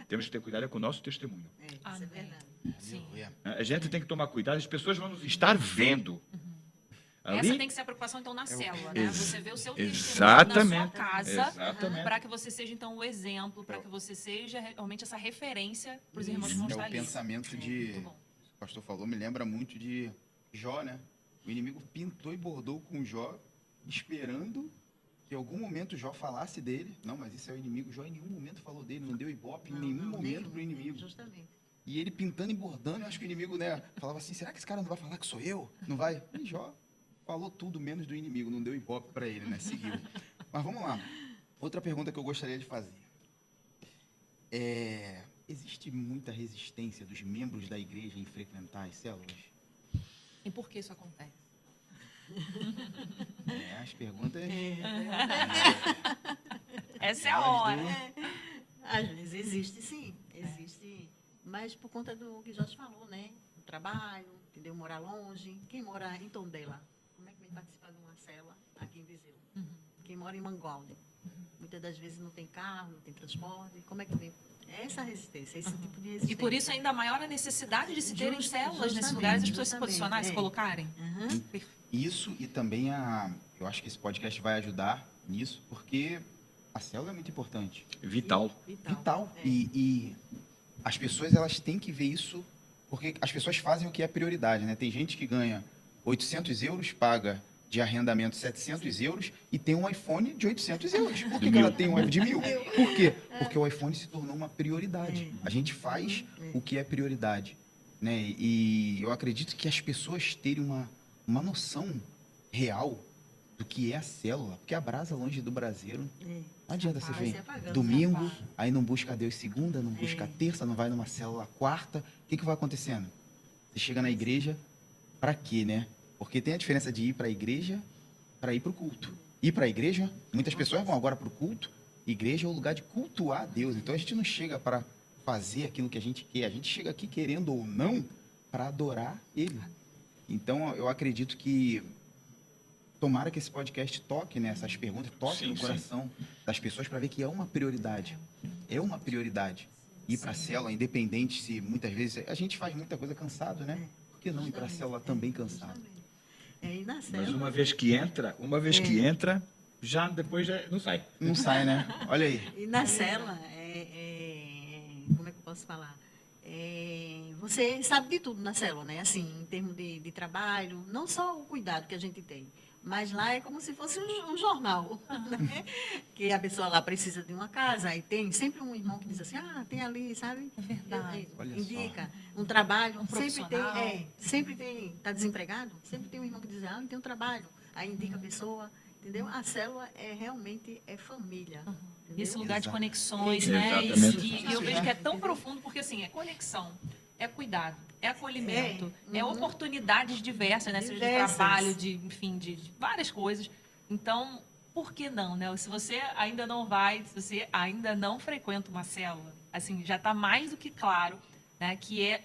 S1: Temos que ter cuidado com o nosso testemunho.
S3: Isso é
S4: Amém.
S3: verdade.
S4: Sim.
S1: A gente tem que tomar cuidado, as pessoas vão nos estar vendo.
S4: Essa tem que ser a preocupação, então, na célula, né? Você vê o seu testemunho
S1: Exatamente.
S4: na sua casa,
S1: Exatamente.
S4: para que você seja, então, o exemplo, para que você seja realmente essa referência para os irmãos que vão
S2: É
S4: estar
S2: o
S4: ali.
S2: pensamento
S4: Muito bom.
S2: o pastor falou, me lembra muito de Jó, né? O inimigo pintou e bordou com Jó, esperando que em algum momento o Jó falasse dele. Não, mas isso é o inimigo. O Jó em nenhum momento falou dele, não deu ibope em nenhum momento pro inimigo.
S3: Justamente.
S2: E ele pintando e bordando, eu acho que o inimigo, né, falava assim, será que esse cara não vai falar que sou eu? Não vai? E Jó falou tudo menos do inimigo, não deu ibope para ele, né? Seguiu. Mas vamos lá. Outra pergunta que eu gostaria de fazer. Existe muita resistência dos membros da igreja em frequentar as células?
S4: E por que isso acontece?
S2: As perguntas...
S4: Essa é a hora.
S3: Às vezes existe, sim. Existe. Mas por conta do que Jorge falou, né? O trabalho, entendeu? Morar longe. Quem mora em Tondela, como é que vem participar de uma célula aqui em Viseu? Quem mora em Mangualde, muitas das vezes não tem carro, não tem transporte. Como é que vem? Essa resistência, esse tipo de resistência.
S4: E por isso ainda maior a necessidade de se terem células nesses
S3: justamente,
S4: lugares, as pessoas se
S3: justamente,
S4: posicionarem, se colocarem.
S2: Isso e também eu acho que esse podcast vai ajudar nisso, porque a célula é muito importante.
S1: Vital.
S2: Vital.
S3: É.
S2: E as pessoas, elas têm que ver isso, porque as pessoas fazem o que é prioridade, né? Tem gente que ganha 800 euros, paga de arrendamento 700 euros e tem um iPhone de 800 euros. Por que ela tem um iPhone de 1.000? Por quê? Porque o iPhone se tornou uma prioridade. A gente faz o que é prioridade, né? E eu acredito que as pessoas terem uma noção real do que é a célula, porque a brasa longe do braseiro, não adianta você
S3: Vai se
S2: vir
S3: apagando,
S2: domingo,
S3: se apaga.
S2: aí não busca Deus segunda, não busca terça, não vai numa célula quarta. O que vai acontecendo? Você chega na igreja, para quê, né? Porque tem a diferença de ir para a igreja para ir para o culto. Ir para a igreja, muitas pessoas vão agora para o culto. Igreja é o lugar de cultuar a Deus. Então a gente não chega para fazer aquilo que a gente quer. A gente chega aqui querendo ou não para adorar Ele. Então eu acredito que tomara que esse podcast toque nessas perguntas, toque no coração das pessoas para ver que é uma prioridade. É uma prioridade. Ir para a célula, independente se muitas vezes a gente faz muita coisa cansado, né? Por que não ir para a célula também cansado?
S3: E na
S1: Mas
S3: célula,
S1: uma vez que entra, já depois não sai.
S2: Não sai, né? Olha aí.
S3: e na célula como é que eu posso falar? Você sabe de tudo na célula, né? Assim, em termos de trabalho, não só o cuidado que a gente tem, mas lá é como se fosse um jornal, né? Que a pessoa lá precisa de uma casa, aí tem sempre um irmão que diz assim, tem ali, sabe?
S4: É verdade.
S2: Olha
S3: Indica um trabalho,
S4: Um profissional.
S3: sempre tem, está desempregado, sempre tem um irmão que diz, não tem um trabalho, aí indica a pessoa, entendeu? A célula realmente é família. Entendeu?
S4: Esse lugar de
S2: Exato.
S4: conexões,
S3: Isso,
S4: né?
S1: exatamente.
S4: E eu vejo que é tão profundo, porque assim, é conexão, é cuidado, é acolhimento, é oportunidades diversas, né? Seja de
S3: Diversas.
S4: trabalho, enfim, de várias coisas. Então, por que não, né? Se você ainda não vai, se você ainda não frequenta uma célula, assim, já está mais do que claro, né? Que é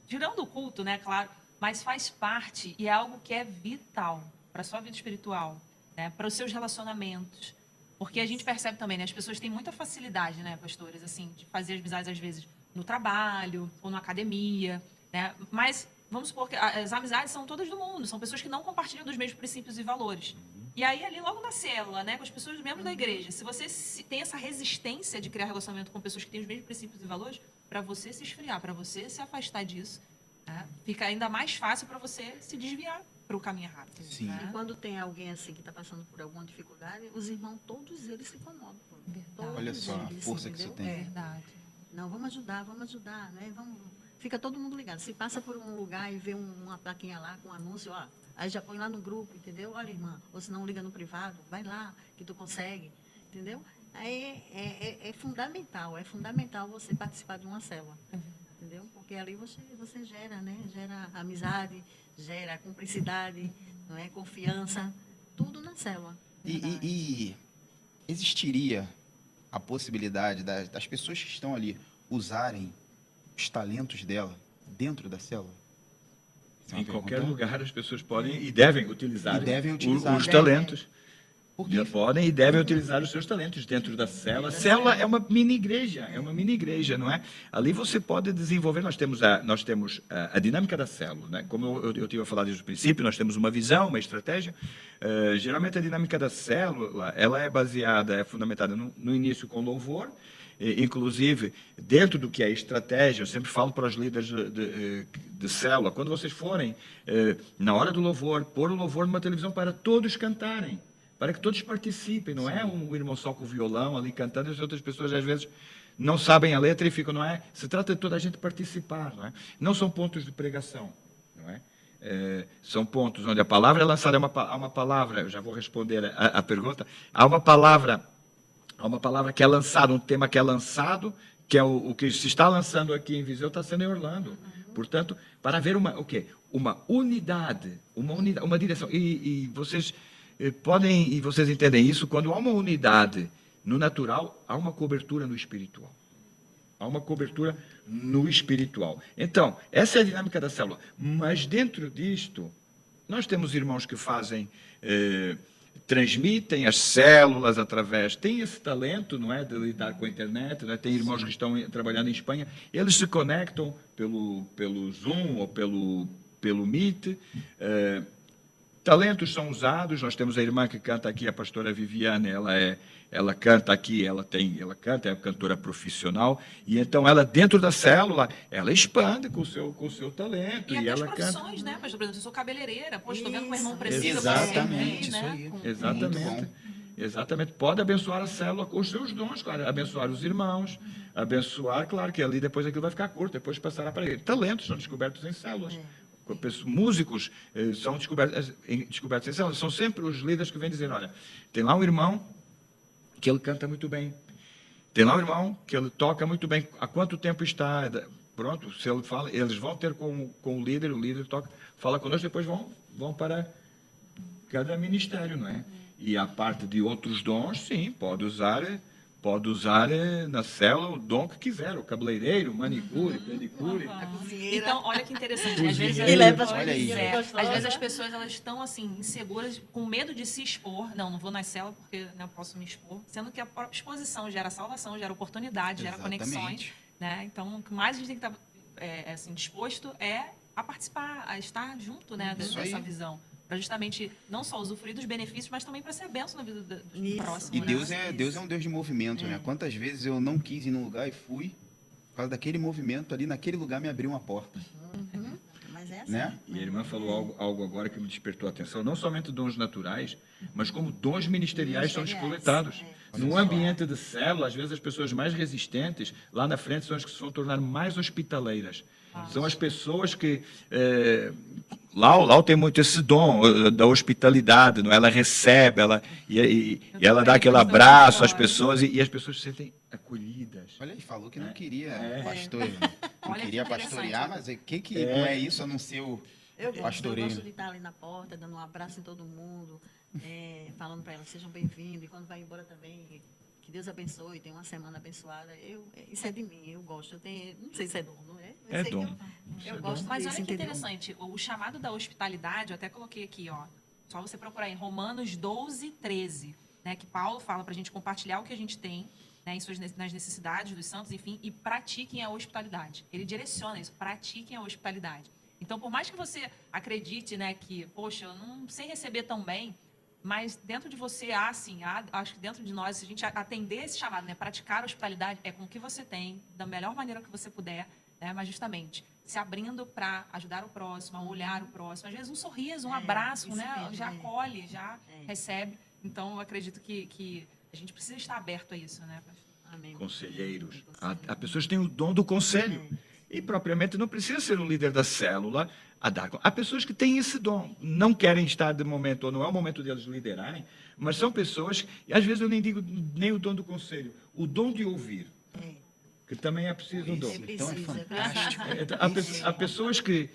S4: tirando o culto, né? Claro, mas faz parte e é algo que é vital para a sua vida espiritual, né? Para os seus relacionamentos. Porque a gente percebe também, né? As pessoas têm muita facilidade, né, pastores, assim, de fazer as amizades, às vezes, no trabalho ou na academia, né? Mas vamos supor que as amizades são todas do mundo, são pessoas que não compartilham dos mesmos princípios e valores. E aí, ali logo na célula, né, com as pessoas membros da igreja, se você tem essa resistência de criar relacionamento com pessoas que têm os mesmos princípios e valores, para você se esfriar, para você se afastar disso, né, fica ainda mais fácil para você se desviar para o caminho errado.
S2: Sim.
S4: Né?
S3: E quando tem alguém assim que está passando por alguma dificuldade, os irmãos, todos eles se incomodam. Pô.
S4: Verdade.
S3: Todos
S2: Olha só a
S3: eles,
S2: força que isso
S3: entendeu?
S2: tem.
S4: Verdade.
S3: Não, vamos ajudar, né? Fica todo mundo ligado. Se passa por um lugar e vê uma plaquinha lá com um anúncio, aí já põe lá no grupo, entendeu? Olha, irmã, ou se não liga no privado, vai lá, que tu consegue, entendeu? Aí é fundamental você participar de uma célula, entendeu? Porque ali você gera, né? Gera amizade, gera cumplicidade, não é? Confiança, tudo na célula.
S2: E existiria a possibilidade das pessoas que estão ali usarem os talentos dela dentro da célula? Essa é uma
S1: Em qualquer
S2: pergunta.
S1: lugar as pessoas podem e devem utilizar,
S2: E devem utilizar.
S1: os talentos.
S2: Porque
S1: Já podem e devem utilizar os seus talentos dentro da célula. A célula é uma mini igreja, não é? Ali você pode desenvolver, nós temos a dinâmica da célula, né? Como eu tive a falar desde o princípio, nós temos uma visão, uma estratégia. Geralmente a dinâmica da célula, ela é fundamentada no início com louvor, inclusive dentro do que é estratégia, eu sempre falo para os líderes de célula, quando vocês forem, na hora do louvor, pôr o louvor numa televisão para todos cantarem, para que todos participem, não é um irmão só com o violão ali cantando, e as outras pessoas às vezes não sabem a letra e ficam, não é? Se trata de toda a gente participar, não é? Não são pontos de pregação, não é? São pontos onde a palavra é lançada, há uma palavra, eu já vou responder a pergunta, há uma palavra que é lançada, um tema que é lançado, que é o que se está lançando aqui em Viseu, está sendo em Orlando. Portanto, para haver o quê? Uma unidade, uma direção. E vocês podem, e vocês entendem isso, quando há uma unidade no natural, há uma cobertura no espiritual. Há uma cobertura no espiritual. Então, essa é a dinâmica da célula. Mas dentro disto, nós temos irmãos que fazem, transmitem as células através, tem esse talento, não é, de lidar com a internet, não é? Tem irmãos que estão trabalhando em Espanha, eles se conectam pelo Zoom ou pelo Meet. Talentos são usados. Nós temos a irmã que canta aqui, a pastora Viviane, ela canta aqui, ela canta, é cantora profissional, e então ela, dentro da célula, ela expande com o seu talento.
S4: E até as
S1: ela
S4: profissões,
S1: canta.
S4: né? Mas, por exemplo, eu sou cabeleireira, poxa, estou vendo que o irmão
S3: Isso.
S4: precisa.
S2: Exatamente,
S4: você,
S2: isso
S4: né?
S2: aí.
S1: Exatamente. Exatamente. Pode abençoar a célula com os seus dons, claro. Abençoar os irmãos, abençoar, claro que ali depois aquilo vai ficar curto, depois passará para ele. Talentos são descobertos em células. Músicos são descobertos em células. São sempre os líderes que vêm dizer, olha, tem lá um irmão que ele canta muito bem. Tem lá um irmão que ele toca muito bem. Há quanto tempo está? Pronto, se ele fala, eles vão ter com o líder toca, fala conosco, depois vão para cada ministério, não é? E a parte de outros dons, sim, pode usar na célula o dom que quiser, o cabeleireiro, manicure, pedicure.
S4: Então, olha que interessante. Às vezes,
S3: E leva as
S2: Olha aí.
S3: coisinhas
S4: às vezes as
S3: gostosas.
S4: pessoas elas estão assim inseguras, com medo de se expor. Não vou na cela porque não posso me expor. Sendo que a própria exposição gera salvação, gera oportunidade, gera
S2: Exatamente.
S4: conexões, né? Então, o que mais a gente tem que estar assim, disposto é a participar, a estar junto, né,
S2: Isso
S4: dessa
S2: aí.
S4: visão. Para justamente não só usufruir dos benefícios, mas também para ser bênção na vida do
S3: Isso.
S4: próximo.
S2: E
S4: né?
S2: Deus é um Deus de movimento, né? Quantas vezes eu não quis ir num lugar e fui, por causa daquele movimento ali, naquele lugar me abriu uma porta,
S3: Mas é assim.
S2: né?
S1: E a irmã falou algo agora que me despertou a atenção, não somente dons naturais, mas como dons ministeriais são despoletados. No ambiente de célula, às vezes as pessoas mais resistentes, lá na frente, são as que se vão tornar mais hospitaleiras. São as pessoas que... Lau tem muito esse dom da hospitalidade, não é? Ela recebe, e ela dá aquele abraço às pessoas, e as pessoas se sentem acolhidas.
S2: Olha, ele falou que não queria pastor, não
S4: Olha que
S2: queria
S4: interessante.
S2: pastorear, mas o que não é isso a não ser o
S3: Eu
S2: pastoreio?
S3: gosto de estar ali na porta, dando um abraço em todo mundo, falando para elas, sejam bem-vindos, e quando vai embora também, que Deus abençoe, tenha uma semana abençoada. Isso é de mim, eu gosto. Não sei se é dom, não é? Eu
S1: É
S3: sei que
S1: dom.
S3: Eu gosto
S4: Mas
S3: disso,
S4: olha que
S3: entendeu?
S4: interessante, o chamado da hospitalidade, eu até coloquei aqui, ó, só você procurar em Romanos 12, 13, né, que Paulo fala para a gente compartilhar o que a gente tem, né, nas necessidades dos santos, enfim, e pratiquem a hospitalidade. Ele direciona isso, pratiquem a hospitalidade. Então, por mais que você acredite, né, que, poxa, eu não sei receber tão bem, mas dentro de você acho que dentro de nós, se a gente atender esse chamado, né, praticar a hospitalidade, é com o que você tem, da melhor maneira que você puder, né, mas justamente se abrindo para ajudar o próximo, a olhar o próximo. Às vezes um sorriso, um abraço,
S3: isso
S4: né,
S3: mesmo,
S4: já acolhe, já recebe. Então, eu acredito que a gente precisa estar aberto a isso, né, pastor?
S3: Amém.
S1: Conselheiros. Há pessoas que têm o dom do conselho. E propriamente não precisa ser um líder da célula a dar. Há pessoas que têm esse dom, não querem estar de momento, ou não é o momento deles liderarem, mas são pessoas, e às vezes eu nem digo nem o dom do conselho, o dom de ouvir, que também é preciso um dom.
S2: Então é
S3: Precisa,
S2: fantástico.
S1: Então, há pessoas que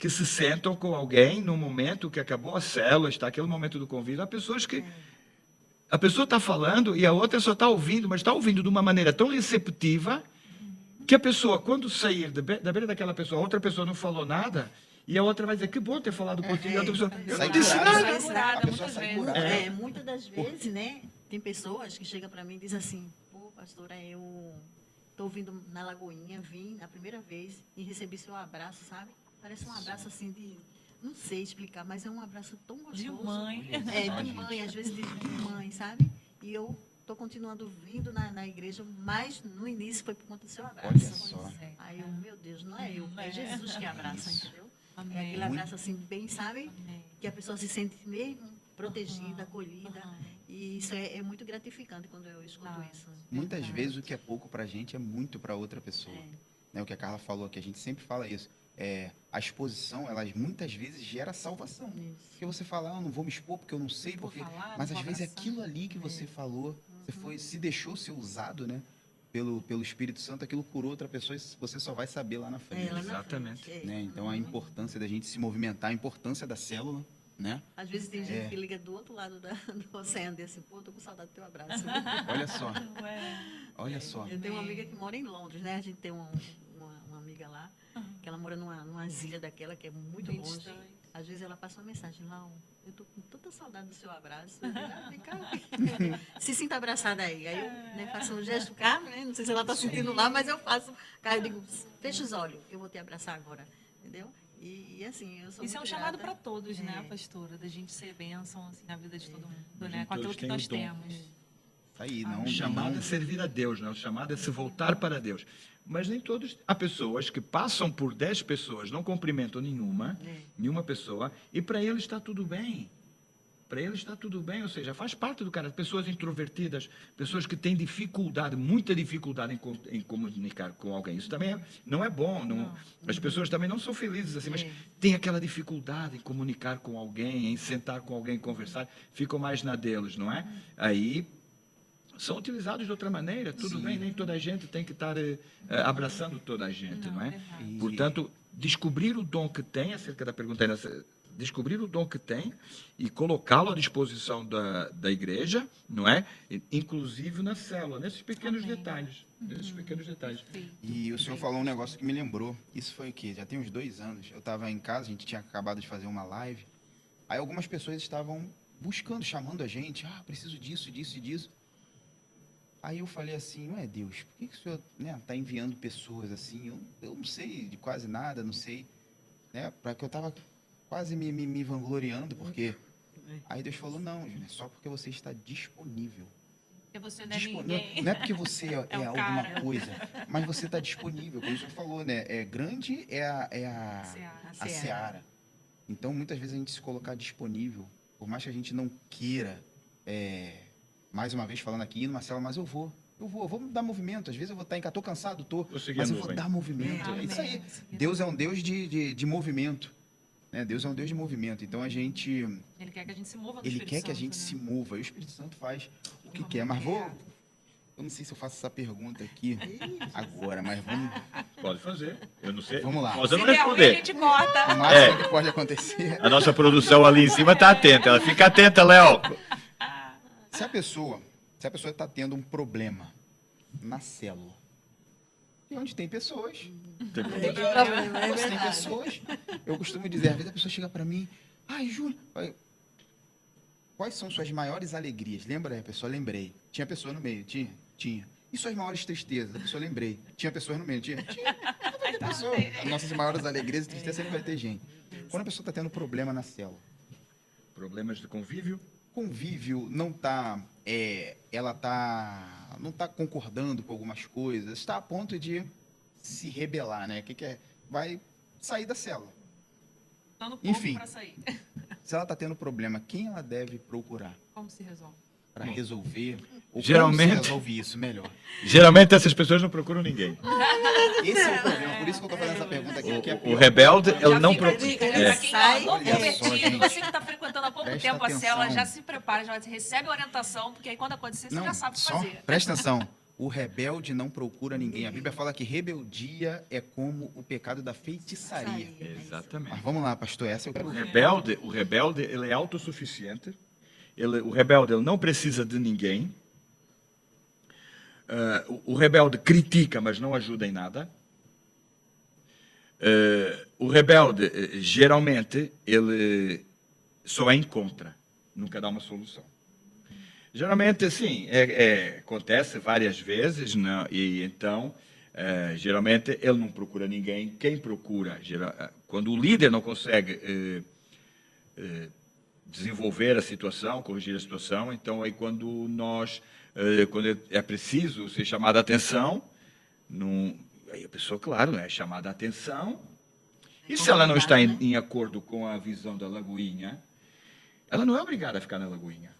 S1: se sentam com alguém no momento que acabou a célula, está aquele momento do convívio. Há pessoas que a pessoa está falando e a outra só está ouvindo, mas está ouvindo de uma maneira tão receptiva que a pessoa, quando sair da beira daquela pessoa, a outra pessoa não falou nada, e a outra vai dizer, que bom ter falado contigo. E a outra pessoa, eu
S2: Sai
S1: não disse
S2: curada.
S1: nada.
S4: Sai curada,
S2: A pessoa
S4: muitas
S2: sai
S4: vezes.
S2: curada.
S3: Muitas das vezes, né, tem pessoas que chegam para mim e dizem assim, pô, pastora, eu estou vindo na Lagoinha, vim a primeira vez e recebi seu abraço, sabe? Parece um abraço assim de, não sei explicar, mas é um abraço tão gostoso.
S4: De mãe.
S3: De mãe, às vezes de mãe, sabe? E eu estou continuando vindo na igreja, mas no início foi por conta do seu abraço.
S2: Olha só.
S4: Pois é.
S3: Aí eu, meu Deus, não é eu, é Jesus que abraça,
S2: Isso.
S3: entendeu? É
S4: Amém.
S3: aquele abraço assim, bem, sabe?
S4: Amém.
S3: Que a pessoa se sente mesmo protegida, acolhida. E isso é muito gratificante quando eu escuto isso.
S2: Muitas vezes o que é pouco pra gente é muito pra outra pessoa. Né, o que a Carla falou, que a gente sempre fala isso. A exposição, ela muitas vezes gera salvação. Porque você fala, eu não vou me expor porque eu não sei,
S4: Vou
S2: porque...
S4: falar,
S2: Mas
S4: não
S2: às
S4: vou
S2: vezes
S4: abraçar.
S2: aquilo ali que você falou, você se deixou ser usado, né? Pelo Espírito Santo, aquilo curou outra pessoa e você só vai saber lá na frente.
S3: Lá na
S1: Exatamente.
S3: frente,
S2: Né? Então a importância da gente se movimentar, a importância da célula, né?
S3: Às vezes tem gente que liga do outro lado do oceano desse pô, tô com saudade do teu abraço.
S2: Olha só, olha só.
S3: Eu tenho uma amiga que mora em Londres, né? A gente tem uma amiga lá, que ela mora numa ilha daquela que é muito
S4: Bem
S3: longe.
S4: distante.
S3: Às vezes ela passa uma mensagem, Lau, eu tô com tanta saudade do seu abraço. Vem cá, se sinta abraçada aí. Aí eu faço um gesto cá, né? Não sei se ela tá sentindo lá, mas eu faço. Cara, eu digo, fecha os olhos, eu vou te abraçar agora. Entendeu? E assim, eu sou
S4: Isso é um
S3: muito
S4: chamado
S3: grata.
S4: para todos, né, pastora? Da gente ser bênção assim, na vida de todo mundo, né?
S1: gente
S4: Com aquilo
S1: todos
S4: que
S1: têm
S4: nós
S1: o dom.
S4: temos.
S2: Isso aí, não,
S1: O chamado é servir a Deus, né? O chamado é se voltar para Deus. Mas nem todos. Há pessoas que passam por 10 pessoas, não cumprimentam nenhuma pessoa, e para eles está tudo bem. Para eles está tudo bem, ou seja, faz parte do cara. Pessoas introvertidas, pessoas que têm dificuldade, muita dificuldade em comunicar com alguém. Isso também não é bom. As pessoas também não são felizes assim, mas têm aquela dificuldade em comunicar com alguém, em sentar com alguém, conversar, ficam mais na deles, não é? Aí são utilizados de outra maneira, tudo bem, nem toda a gente tem que estar abraçando toda a gente, não é?
S4: verdade.
S1: Portanto, descobrir o dom que tem, acerca da pergunta aí, descobrir o dom que tem e colocá-lo à disposição da igreja, não é? Inclusive na célula, nesses pequenos detalhes, nesses pequenos detalhes.
S2: E o senhor falou um negócio que me lembrou. Isso foi o quê? Já tem uns 2 anos. Eu estava em casa, a gente tinha acabado de fazer uma live. Aí algumas pessoas estavam buscando, chamando a gente. Ah, preciso disso, disso e disso. Aí eu falei assim, ué, Deus, por que o senhor tá enviando pessoas assim? Eu não sei de quase nada, não sei. Né? Para que eu estava quase me vangloriando, porque... Aí Deus falou, não, Júnior, é só porque você está disponível.
S4: Porque você não é
S2: Disponível.
S4: ninguém.
S2: Não é porque você é
S4: um
S2: alguma
S4: cara.
S2: coisa, mas você está disponível. Como o senhor falou, né? Grande é a
S4: Seara.
S2: seara. Então, muitas vezes a gente se colocar disponível, por mais que a gente não queira, mais uma vez falando aqui, ir numa célula, mas eu vou dar movimento. Às vezes eu vou estar em casa, estou cansado,
S1: Vou seguir
S2: mas
S1: a
S2: eu vou
S1: nuvem.
S2: dar movimento. É
S4: Amém.
S2: isso aí.
S4: Seguir a
S2: Deus é um Deus de movimento. Né? Deus é um Deus de movimento. Então, a gente...
S4: Ele quer que a gente se mova no
S2: Ele
S4: Espírito
S2: quer que a
S4: Santo,
S2: gente
S4: né?
S2: se mova. E o Espírito Santo faz o que quer. Mas eu não sei se eu faço essa pergunta aqui agora, mas vamos...
S1: Pode fazer, eu não sei.
S2: Vamos lá.
S1: Pode não
S4: Se der ruim, a
S1: responder.
S4: gente corta.
S2: O máximo que pode acontecer.
S1: A nossa produção ali em cima está atenta. Ela fica atenta, Léo.
S2: Se a pessoa está tendo um problema na célula, e onde tem pessoas,
S1: Tem
S3: Tem
S1: problema.
S3: problema, é
S2: onde tem
S3: verdade.
S2: pessoas, eu costumo dizer, às vezes a pessoa chega para mim, ai, Júlio, quais são suas maiores alegrias? Lembra? A pessoa, lembrei. Tinha pessoa no meio? Tinha. E suas maiores tristezas? A pessoa, lembrei. Tinha pessoas no meio? Tinha. Vai ter pessoa. As nossas maiores alegrias e tristezas sempre vai ter gente. Quando a pessoa está tendo problema na célula,
S1: Problemas de convívio.
S2: convívio não está, não está concordando com algumas coisas, está a ponto de se rebelar, né? O que é? Vai sair da célula.
S4: Dando pouco
S2: Enfim.
S4: para sair.
S2: Se ela está tendo problema, quem ela deve procurar
S4: Como se resolve?
S2: para resolver? Ou
S1: Geralmente-
S2: como se resolve isso melhor?
S1: Geralmente essas pessoas não procuram ninguém.
S2: Esse é o problema, por isso que eu estou fazendo essa pergunta aqui. que é
S1: O
S2: pior.
S1: rebelde, ele
S4: Já
S1: não
S4: fica a
S1: procura.
S4: dica, né?
S1: É.
S4: Pra quem
S3: Sai,
S4: não
S2: olha só,
S4: convertido,
S2: gente.
S4: você que está frequentando há pouco
S2: Presta
S4: tempo a célula,
S2: atenção.
S4: já se prepara, já recebe a orientação, porque aí quando acontecer, você já sabe o que
S2: só
S4: fazer.
S2: presta atenção. O rebelde não procura ninguém. A Bíblia fala que rebeldia é como o pecado da feitiçaria.
S1: Exatamente.
S2: Mas vamos lá, pastor, essa eu quero
S1: O
S2: ver.
S1: rebelde, ele é autossuficiente. O rebelde, ele não precisa de ninguém. O rebelde critica, mas não ajuda em nada. O rebelde, geralmente, ele só é em contra, nunca dá uma solução. Geralmente, assim, acontece várias vezes, né? E então, geralmente, ele não procura ninguém. Quem procura? Quando o líder não consegue desenvolver a situação, corrigir a situação, então aí quando é preciso ser chamada a atenção, aí a pessoa, claro, é chamada a atenção, e se ela não está em acordo com a visão da Lagoinha, ela não é obrigada a ficar na Lagoinha.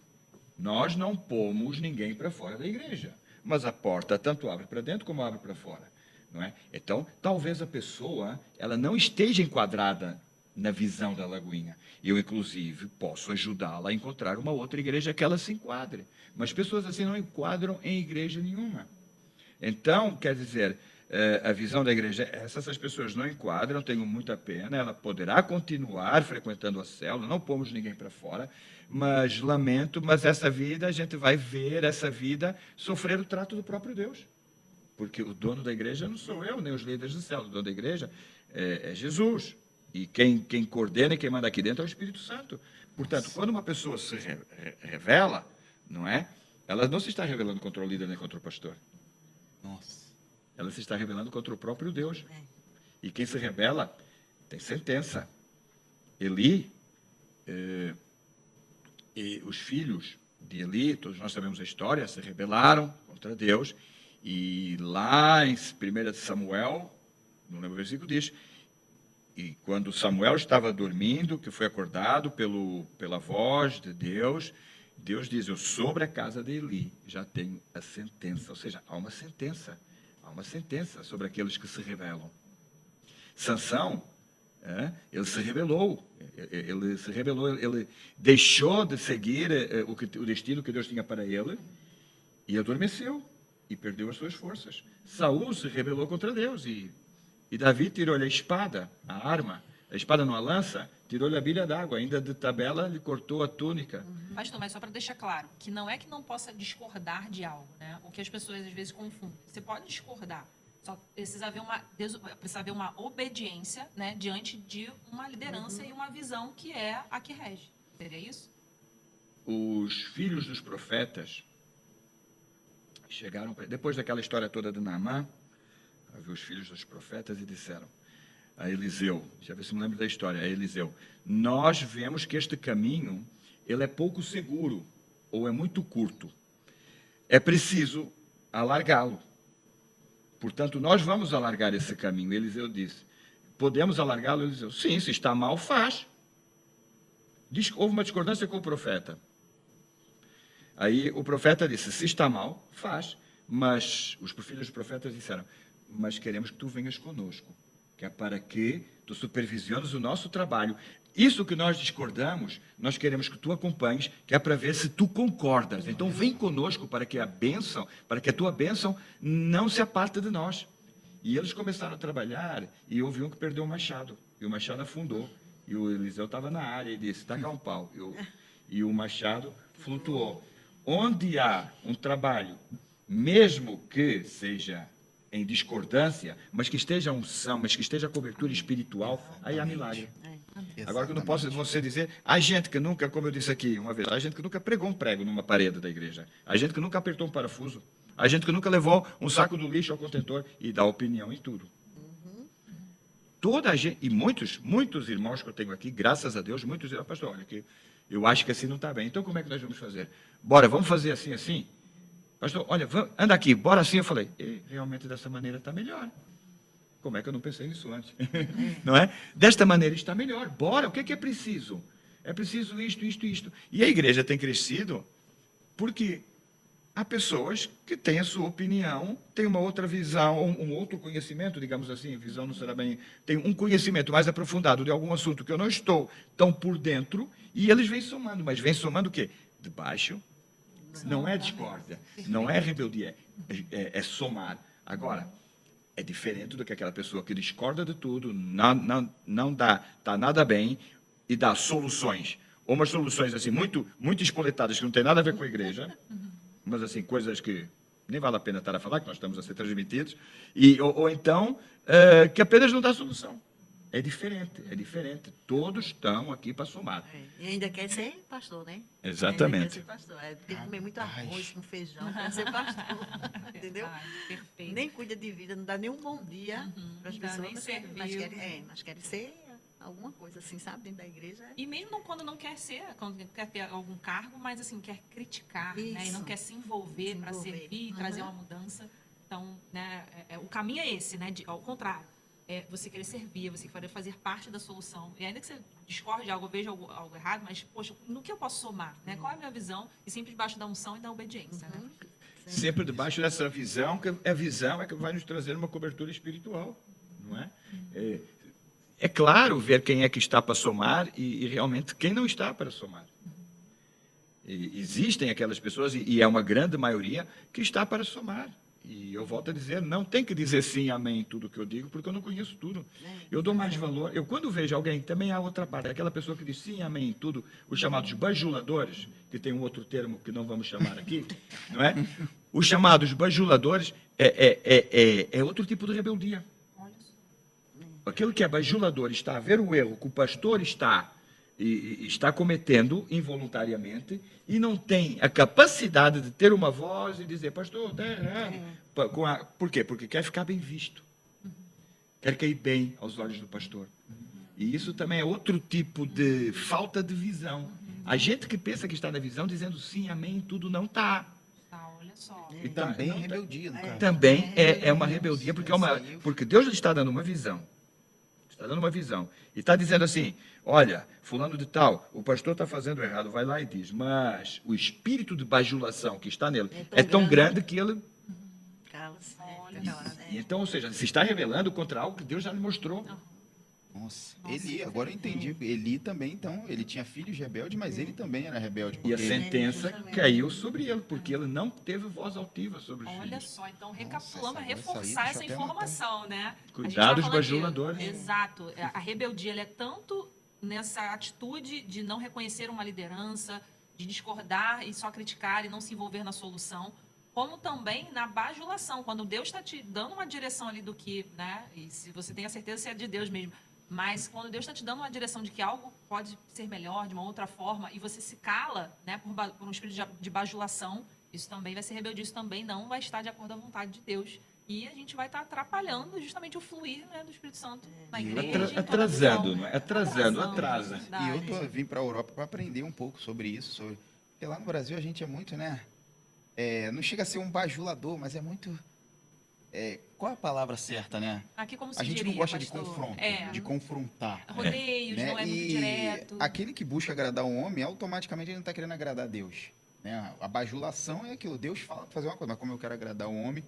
S1: Nós não pomos ninguém para fora da igreja, mas a porta tanto abre para dentro como abre para fora, não é? Então, talvez a pessoa ela não esteja enquadrada na visão da Lagoinha. Eu, inclusive, posso ajudá-la a encontrar uma outra igreja que ela se enquadre. Mas pessoas assim não enquadram em igreja nenhuma. Então, quer dizer, a visão da igreja é essa, essas pessoas não enquadram, tenho muita pena, ela poderá continuar frequentando a célula, não pomos ninguém para fora, mas lamento, mas essa vida, a gente vai ver essa vida sofrer o trato do próprio Deus. Porque o dono da igreja não sou eu, nem os líderes da célula, o dono da igreja é Jesus. E quem coordena e quem manda aqui dentro é o Espírito Santo. Portanto, quando uma pessoa se revela, não é? Ela não se está revelando contra o líder nem contra o pastor.
S2: Nossa.
S1: Ela se está revelando contra o próprio Deus. E quem se rebela tem sentença. Eli e os filhos de Eli, todos nós sabemos a história, se rebelaram contra Deus. E lá em 1 Samuel, não lembro o versículo, diz: e quando Samuel estava dormindo, que foi acordado pela voz de Deus, Deus diz: eu sobre a casa de Eli já tenho a sentença. Ou seja, há uma sentença sobre aqueles que se rebelam. Sansão, ele se rebelou, ele deixou de seguir o destino que Deus tinha para ele e adormeceu e perdeu as suas forças. Saul se rebelou contra Deus e Davi tirou-lhe a espada, a arma, a espada numa lança, tirou-lhe a bilha d'água, ainda de tabela lhe cortou a túnica.
S4: Pastor, mas só para deixar claro, que não possa discordar de algo, né? O que as pessoas às vezes confundem. Você pode discordar, só precisa haver uma obediência, né, diante de uma liderança e uma visão que é a que rege. Seria isso?
S1: Os filhos dos profetas chegaram, depois daquela história toda de Naamã, havia os filhos dos profetas e disseram a Eliseu, deixa eu ver se me lembro da história, a Eliseu: nós vemos que este caminho ele é pouco seguro, ou é muito curto. É preciso alargá-lo. Portanto, nós vamos alargar esse caminho. Eliseu disse: podemos alargá-lo? Eliseu: sim, se está mal, faz. Houve uma discordância com o profeta. Aí o profeta disse: se está mal, faz. Mas os filhos dos profetas disseram: mas queremos que tu venhas conosco, que é para que tu supervisiones o nosso trabalho. Isso que nós discordamos, nós queremos que tu acompanhes, que é para ver se tu concordas. Então vem conosco para que a tua bênção não se aparte de nós. E eles começaram a trabalhar e houve um que perdeu o machado, e o machado afundou. E o Eliseu estava na área e disse: taca um pau. E o machado flutuou. Onde há um trabalho, mesmo que seja em discordância, mas que esteja a unção, mas que esteja a cobertura espiritual, aí há milagre. Agora, que eu não posso você dizer, há gente que nunca, como eu disse aqui uma vez, há gente que nunca pregou um prego numa parede da igreja, há gente que nunca apertou um parafuso, há gente que nunca levou um saco do lixo ao contentor e dá opinião em tudo. Toda a gente, e muitos irmãos que eu tenho aqui, graças a Deus, muitos irmãos: pastor, olha, que eu acho que assim não está bem, então como é que nós vamos fazer? Bora, vamos fazer assim, assim? Pastor, olha, anda aqui, bora assim. Eu falei: realmente dessa maneira está melhor. Como é que eu não pensei nisso antes? Não é? Desta maneira está melhor. Bora, o que é preciso? É preciso isto. E a igreja tem crescido porque há pessoas que têm a sua opinião, têm uma outra visão, um outro conhecimento, digamos assim, visão não será bem, tem um conhecimento mais aprofundado de algum assunto que eu não estou tão por dentro, e eles vêm somando. Mas vêm somando o quê? De baixo. Não é discórdia, não é rebeldia, é somar. Agora, é diferente do que aquela pessoa que discorda de tudo, não está nada bem e dá soluções. Ou umas soluções assim, muito espoletadas, que não tem nada a ver com a igreja, mas assim, coisas que nem vale a pena estar a falar, que nós estamos a ser transmitidos, ou então, que apenas não dá solução. É diferente. Todos estão aqui para somar.
S3: E ainda quer ser pastor, né?
S1: Exatamente.
S3: Ainda quer ser pastor. Tem que comer muito arroz com feijão para ser pastor. Entendeu?
S4: Perfeito.
S3: Nem cuida de vida, não dá nem um bom dia para as
S4: Não dá
S3: pessoas.
S4: nem servir.
S3: Mas querem ser alguma coisa assim, sabe? Dentro da igreja.
S4: E mesmo quando não quer ser, quando quer ter algum cargo, mas assim, quer criticar, né? E não quer se envolver para servir e trazer uma mudança. Então, né, o caminho é esse, né? Ao contrário. você querer servir, você querer fazer parte da solução. E ainda que você discorde de algo, veja algo errado, mas, poxa, no que eu posso somar? Né? Qual é a minha visão? E sempre debaixo da unção e da obediência. Né?
S1: Sempre debaixo dessa visão, que a visão é que vai nos trazer uma cobertura espiritual, não é? É claro ver quem é que está para somar e realmente quem não está para somar. E existem aquelas pessoas, e é uma grande maioria, que está para somar. E eu volto a dizer, não tem que dizer sim, amém, em tudo que eu digo, porque eu não conheço tudo. Eu dou mais valor. Eu, quando vejo alguém, também há outra parte, aquela pessoa que diz sim, amém, em tudo, os chamados bajuladores, que tem um outro termo que não vamos chamar aqui, não é? Os chamados bajuladores é outro tipo de rebeldia. Aquele que é bajulador está a ver o erro que o pastor está cometendo involuntariamente e não tem a capacidade de ter uma voz e dizer, pastor, está errado. Por quê? Porque quer ficar bem visto. Quer cair bem aos olhos do pastor. E isso também é outro tipo de falta de visão. A gente que pensa que está na visão dizendo sim, amém, tudo não está.
S4: Olha só.
S2: E também é rebeldia, no caso.
S1: Também é uma rebeldia, porque Deus lhe está dando uma visão. Está dando uma visão. E está dizendo assim, olha, fulano de tal, o pastor está fazendo errado, vai lá e diz, mas o espírito de bajulação que está nele é tão grande que ele...
S3: Cala-se.
S1: Então, ou seja, se está rebelando contra algo que Deus já lhe mostrou.
S2: Nossa, Eli, agora eu entendi. Eli também, então, ele tinha filhos rebeldes, mas ele também era rebelde.
S1: E a
S2: porque
S1: sentença caiu sobre ele, porque ele não teve voz altiva sobre os
S4: Olha
S1: filhos.
S4: só, então recapitulando,
S2: essa-
S4: reforçar
S2: essa aí,
S4: essa
S2: deixa eu até
S4: informação, né? A gente
S1: Cuidado
S4: tá
S1: dos
S4: falando aqui,
S1: bajuladores.
S4: Exato. A rebeldia ela é tanto nessa atitude de não reconhecer uma liderança, de discordar e só criticar e não se envolver na solução, como também na bajulação, quando Deus está te dando uma direção ali do que, né? E se você tem a certeza se é de Deus mesmo. Mas quando Deus está te dando uma direção de que algo pode ser melhor, de uma outra forma, e você se cala, né, por um espírito de bajulação, isso também vai ser rebeldia, isso também não vai estar de acordo à vontade de Deus. E a gente vai estar atrapalhando justamente o fluir, né, do Espírito Santo na igreja. em toda a
S1: Atrasando,
S4: visão.
S1: não é? Atrasando,
S4: Atrasando,
S1: atrasa.
S2: E eu
S4: verdade.
S2: vim para a Europa para aprender um pouco sobre isso. Porque lá no Brasil a gente é muito, né? Não chega a ser um bajulador, mas é muito... qual é a palavra certa, né?
S4: Aqui como se
S2: A gente não
S4: diria,
S2: gosta de
S4: pastor?
S2: confronto,
S4: É,
S2: de confrontar.
S4: rodeios,
S2: Né?
S4: não é muito
S2: E
S4: direto.
S2: aquele que busca agradar o homem, automaticamente ele não está querendo agradar a Deus. Né? A bajulação é aquilo. Deus fala para fazer uma coisa, mas como eu quero agradar o homem,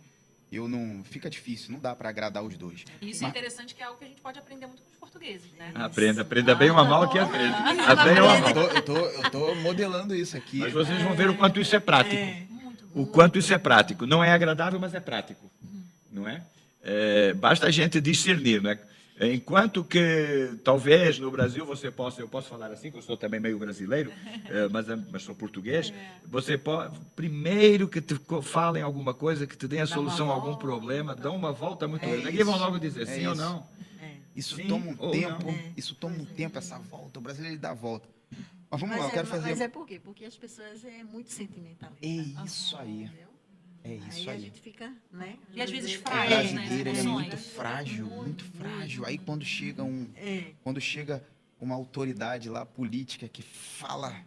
S2: eu não... Fica difícil, não dá para agradar os dois.
S4: E isso é
S2: Mas-
S4: interessante, que é algo que a gente pode aprender muito com os portugueses, né?
S1: Aprenda bem uma mal que aprende. Aprenda uma mal.
S2: Eu tô modelando isso aqui.
S1: Mas vocês vão ver o quanto isso é prático.
S4: Muito
S1: O quanto isso é prático. Não é agradável, mas é prático. Não é? Basta a gente discernir, não é? Enquanto que talvez no Brasil eu posso falar assim, que eu sou também meio brasileiro, mas sou português, você pode, primeiro que te falem alguma coisa, que te deem a solução a algum problema, dão uma volta muito grande. Aqui vão logo dizer sim ou
S2: isso.
S1: não.
S2: Isso
S1: Sim
S2: toma um
S1: ou
S2: tempo,
S1: não.
S2: isso toma um tempo, essa volta. O brasileiro ele dá a volta. Mas vamos lá, eu
S3: Mas,
S2: quero fazer.
S3: mas é por quê? Porque as pessoas é muito sentimentalista.
S2: É isso aí.
S3: Entendeu?
S2: É isso
S3: Aí a
S2: aí.
S3: gente fica, né?
S4: E às vezes
S2: O
S4: frágil, né,
S2: brasileiro ele é
S4: emoções.
S2: muito frágil, muito frágil. Aí quando chega
S3: É.
S2: quando chega uma autoridade lá política que fala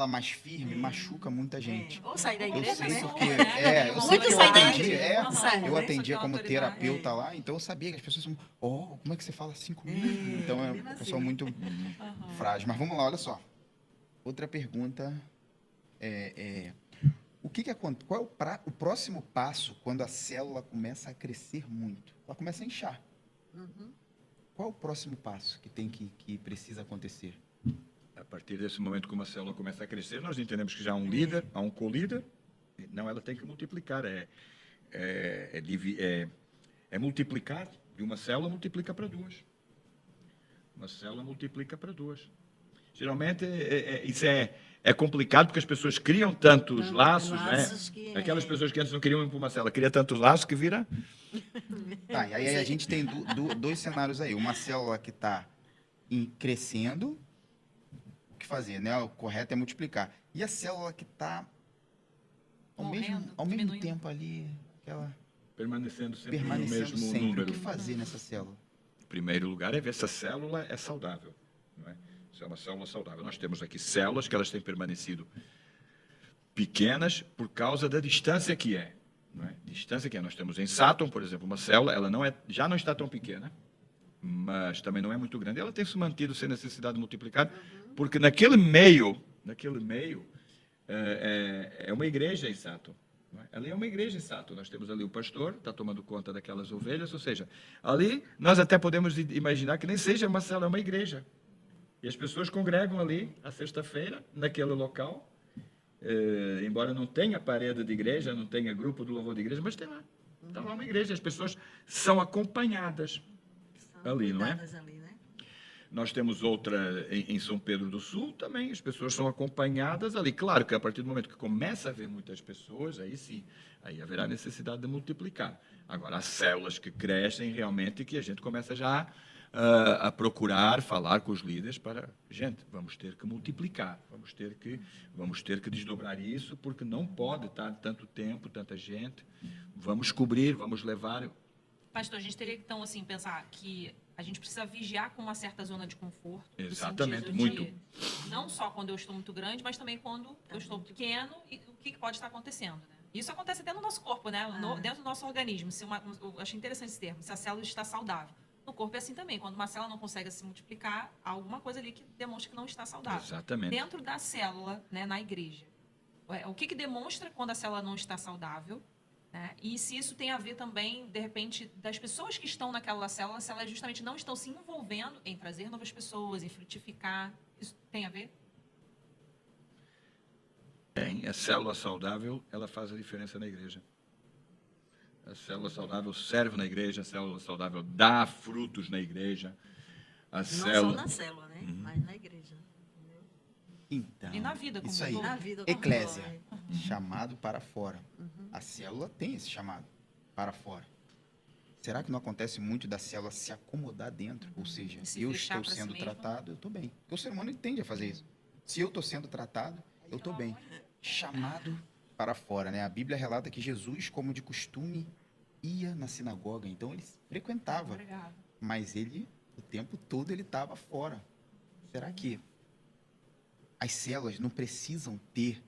S2: mais firme, machuca muita gente.
S3: Ou sair da
S2: Eu
S3: igreja,
S2: sei
S3: né?
S2: porque eu sei
S3: Muito
S2: que eu
S3: sai da
S2: atendi,
S3: igreja. Sai,
S2: eu
S3: né?
S2: atendia
S4: Só
S2: como
S4: tem autoridade.
S2: terapeuta lá, então eu sabia que as pessoas são, como é que você fala assim comigo? Então é
S3: mesmo
S2: uma
S3: assim.
S2: pessoa muito frágil. Mas vamos lá, olha só. Outra pergunta o que acontece? Qual é o próximo passo quando a célula começa a crescer muito? Ela começa a inchar. Qual é o próximo passo que precisa acontecer?
S1: A partir desse momento, como a célula começa a crescer, nós entendemos que já há um líder, há um co-líder. Não, ela tem que multiplicar. É multiplicar. De uma célula, multiplica para duas. Uma célula multiplica para duas. Geralmente, isso é complicado, porque as pessoas criam tantos laços,
S3: laços
S1: né?
S3: que
S1: Aquelas pessoas que antes não queriam ir para uma célula, criam tantos laços que vira...
S2: Tá, e aí a gente tem dois cenários aí. Uma célula que está crescendo, o que fazer, né? O correto é multiplicar. E a célula que está ao mesmo
S4: diminuindo.
S2: tempo ali, aquela
S1: Permanecendo sempre no
S2: permanecendo
S1: mesmo
S2: sempre. O
S1: número.
S2: que fazer nessa célula?
S1: Em primeiro lugar, é ver se a célula é saudável. Não é? Se é uma célula saudável. Nós temos aqui células que elas têm permanecido pequenas por causa da distância que é. não é? Distância que é. Nós temos em Sutton, por exemplo, uma célula, ela já não está tão pequena, mas também não é muito grande. Ela tem se mantido sem necessidade de multiplicar, porque naquele meio é uma igreja em Sutton. Não é? Ali é uma igreja em Sutton. Nós temos ali o pastor, está tomando conta daquelas ovelhas, ou seja, ali nós até podemos imaginar que nem seja uma célula, é uma igreja. E as pessoas congregam ali, à sexta-feira, naquele local, embora não tenha parede de igreja, não tenha grupo de louvor de igreja, mas tem lá. Está lá uma igreja, as pessoas são acompanhadas ali, não é?
S3: Cuidadas ali, né?
S1: Nós temos outra em São Pedro do Sul também, as pessoas são acompanhadas ali. Claro que a partir do momento que começa a haver muitas pessoas, aí sim, aí haverá necessidade de multiplicar. Agora, as células que crescem realmente, que a gente começa já a procurar falar com os líderes para, gente, vamos ter que multiplicar, vamos ter que desdobrar isso, porque não pode estar tanto tempo, tanta gente. Vamos cobrir, vamos levar.
S4: Pastor, a gente teria que, então, assim, pensar que a gente precisa vigiar com uma certa zona de conforto. no
S1: Exatamente,
S4: sentido
S1: muito.
S4: de, não só quando eu estou muito grande, mas também quando eu estou pequeno e o que pode estar acontecendo. Né? Isso acontece dentro do nosso corpo, né? Dentro do nosso organismo. Eu achei interessante esse termo, se a célula está saudável. No corpo é assim também. Quando uma célula não consegue se multiplicar, há alguma coisa ali que demonstra que não está saudável.
S1: Exatamente.
S4: Dentro da célula, né, na igreja, o que demonstra quando a célula não está saudável? Né? E se isso tem a ver também, de repente, das pessoas que estão naquela célula, se elas justamente não estão se envolvendo em trazer novas pessoas, em frutificar, isso tem a ver?
S1: Tem. A célula saudável, ela faz a diferença na igreja. A célula saudável serve na igreja, a célula saudável dá frutos na igreja.
S3: Não
S1: Célula...
S3: só na célula, né? Mas na igreja. Entendeu?
S2: Então,
S4: E na vida como
S2: isso
S4: um
S2: aí.
S4: todo.
S3: Na vida como
S2: Eclésia,
S3: é.
S2: chamado para fora. A célula tem esse chamado para fora. Será que não acontece muito da célula se acomodar dentro? Ou seja,
S4: E se
S2: eu
S4: fechar
S2: estou
S4: pra si
S2: sendo
S4: mesmo?
S2: tratado, eu estou bem. Porque o ser humano ele tende a fazer isso. Se eu estou sendo tratado, eu estou bem. Chamado para fora, né? A Bíblia relata que Jesus, como de costume, ia na sinagoga. Então ele frequentava,
S4: Obrigada.
S2: mas ele, o tempo todo, ele estava fora. Será que as células não precisam ter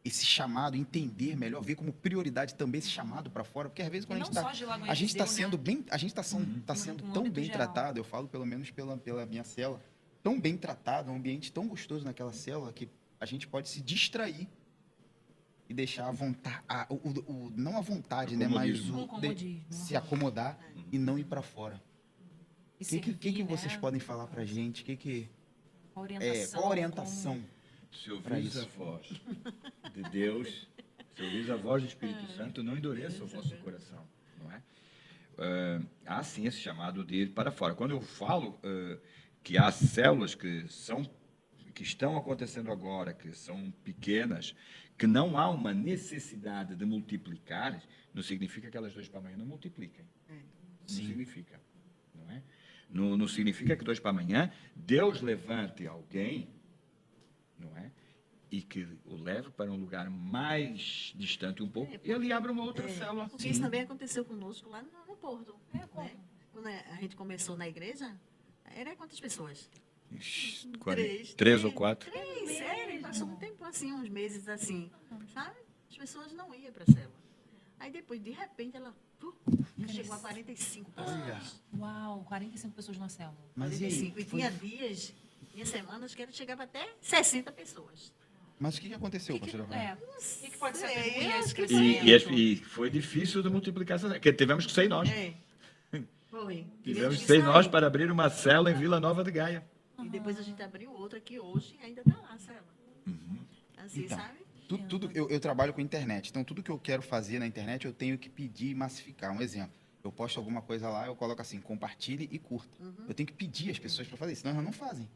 S2: esse chamado, entender melhor, ver como prioridade também esse chamado para fora? Porque às vezes
S4: E
S2: quando
S4: não só de Lagoinha
S2: a gente está
S4: de Deus,
S2: sendo
S4: né?
S2: bem, a gente está sendo
S4: No
S2: tão
S4: âmbito
S2: bem
S4: geral.
S2: tratado, eu falo pelo menos pela minha célula, tão bem tratado, um ambiente tão gostoso naquela célula que a gente pode se distrair e deixar a vontade, não a vontade, né, mas
S1: Comodismo.
S4: Um comodismo.
S2: se acomodar e não ir para fora.
S4: E
S2: O que
S4: servir,
S2: vocês
S4: né?
S2: podem falar para a gente?
S4: A orientação.
S2: Qual a orientação?
S1: Se ouvires a voz de Deus, se ouvires a voz do Espírito Santo, não endureça o vosso coração, não é? Há sim esse chamado de ir para fora. Quando eu falo que há células que estão acontecendo agora, que são pequenas, que não há uma necessidade de multiplicar, não significa que elas dois para amanhã não multipliquem. Não significa, não é? Não significa que dois para amanhã Deus levante alguém, não é? E que o leve para um lugar mais distante um pouco, e ele abre uma outra célula.
S3: Porque isso também aconteceu conosco lá no Porto.
S4: como?
S3: Né? Quando a gente começou na igreja, era quantas pessoas?
S1: Ixi,
S3: Três.
S1: três ou quatro.
S3: Três, sério. Passou um tempo assim, uns meses assim, sabe? As pessoas não iam para a célula. Aí depois, de repente, ela chegou a 45 pessoas.
S4: Uau, 45 pessoas na célula.
S2: Mas e aí?
S3: 45. E tinha dias, tinha semanas que ela chegava até 60 pessoas.
S2: Mas o que aconteceu, pastor?
S4: O que pode ser
S3: sei,
S4: atribuído a
S3: eu
S4: esse
S3: acho que
S4: crescimento?
S1: E foi difícil de multiplicar essa, porque tivemos que sair nós.
S3: É. Foi.
S1: Tivemos que
S3: que
S1: sair
S3: sair.
S1: nós para abrir uma célula em Vila Nova de Gaia.
S3: E depois a gente abriu outra que hoje ainda está lá, a célula. Assim,
S2: Então,
S3: sabe?
S2: eu trabalho com internet, então tudo que eu quero fazer na internet eu tenho que pedir e massificar. Um exemplo, eu posto alguma coisa lá, eu coloco assim, compartilhe e curta. Eu tenho que pedir as pessoas para fazer isso, senão elas não fazem.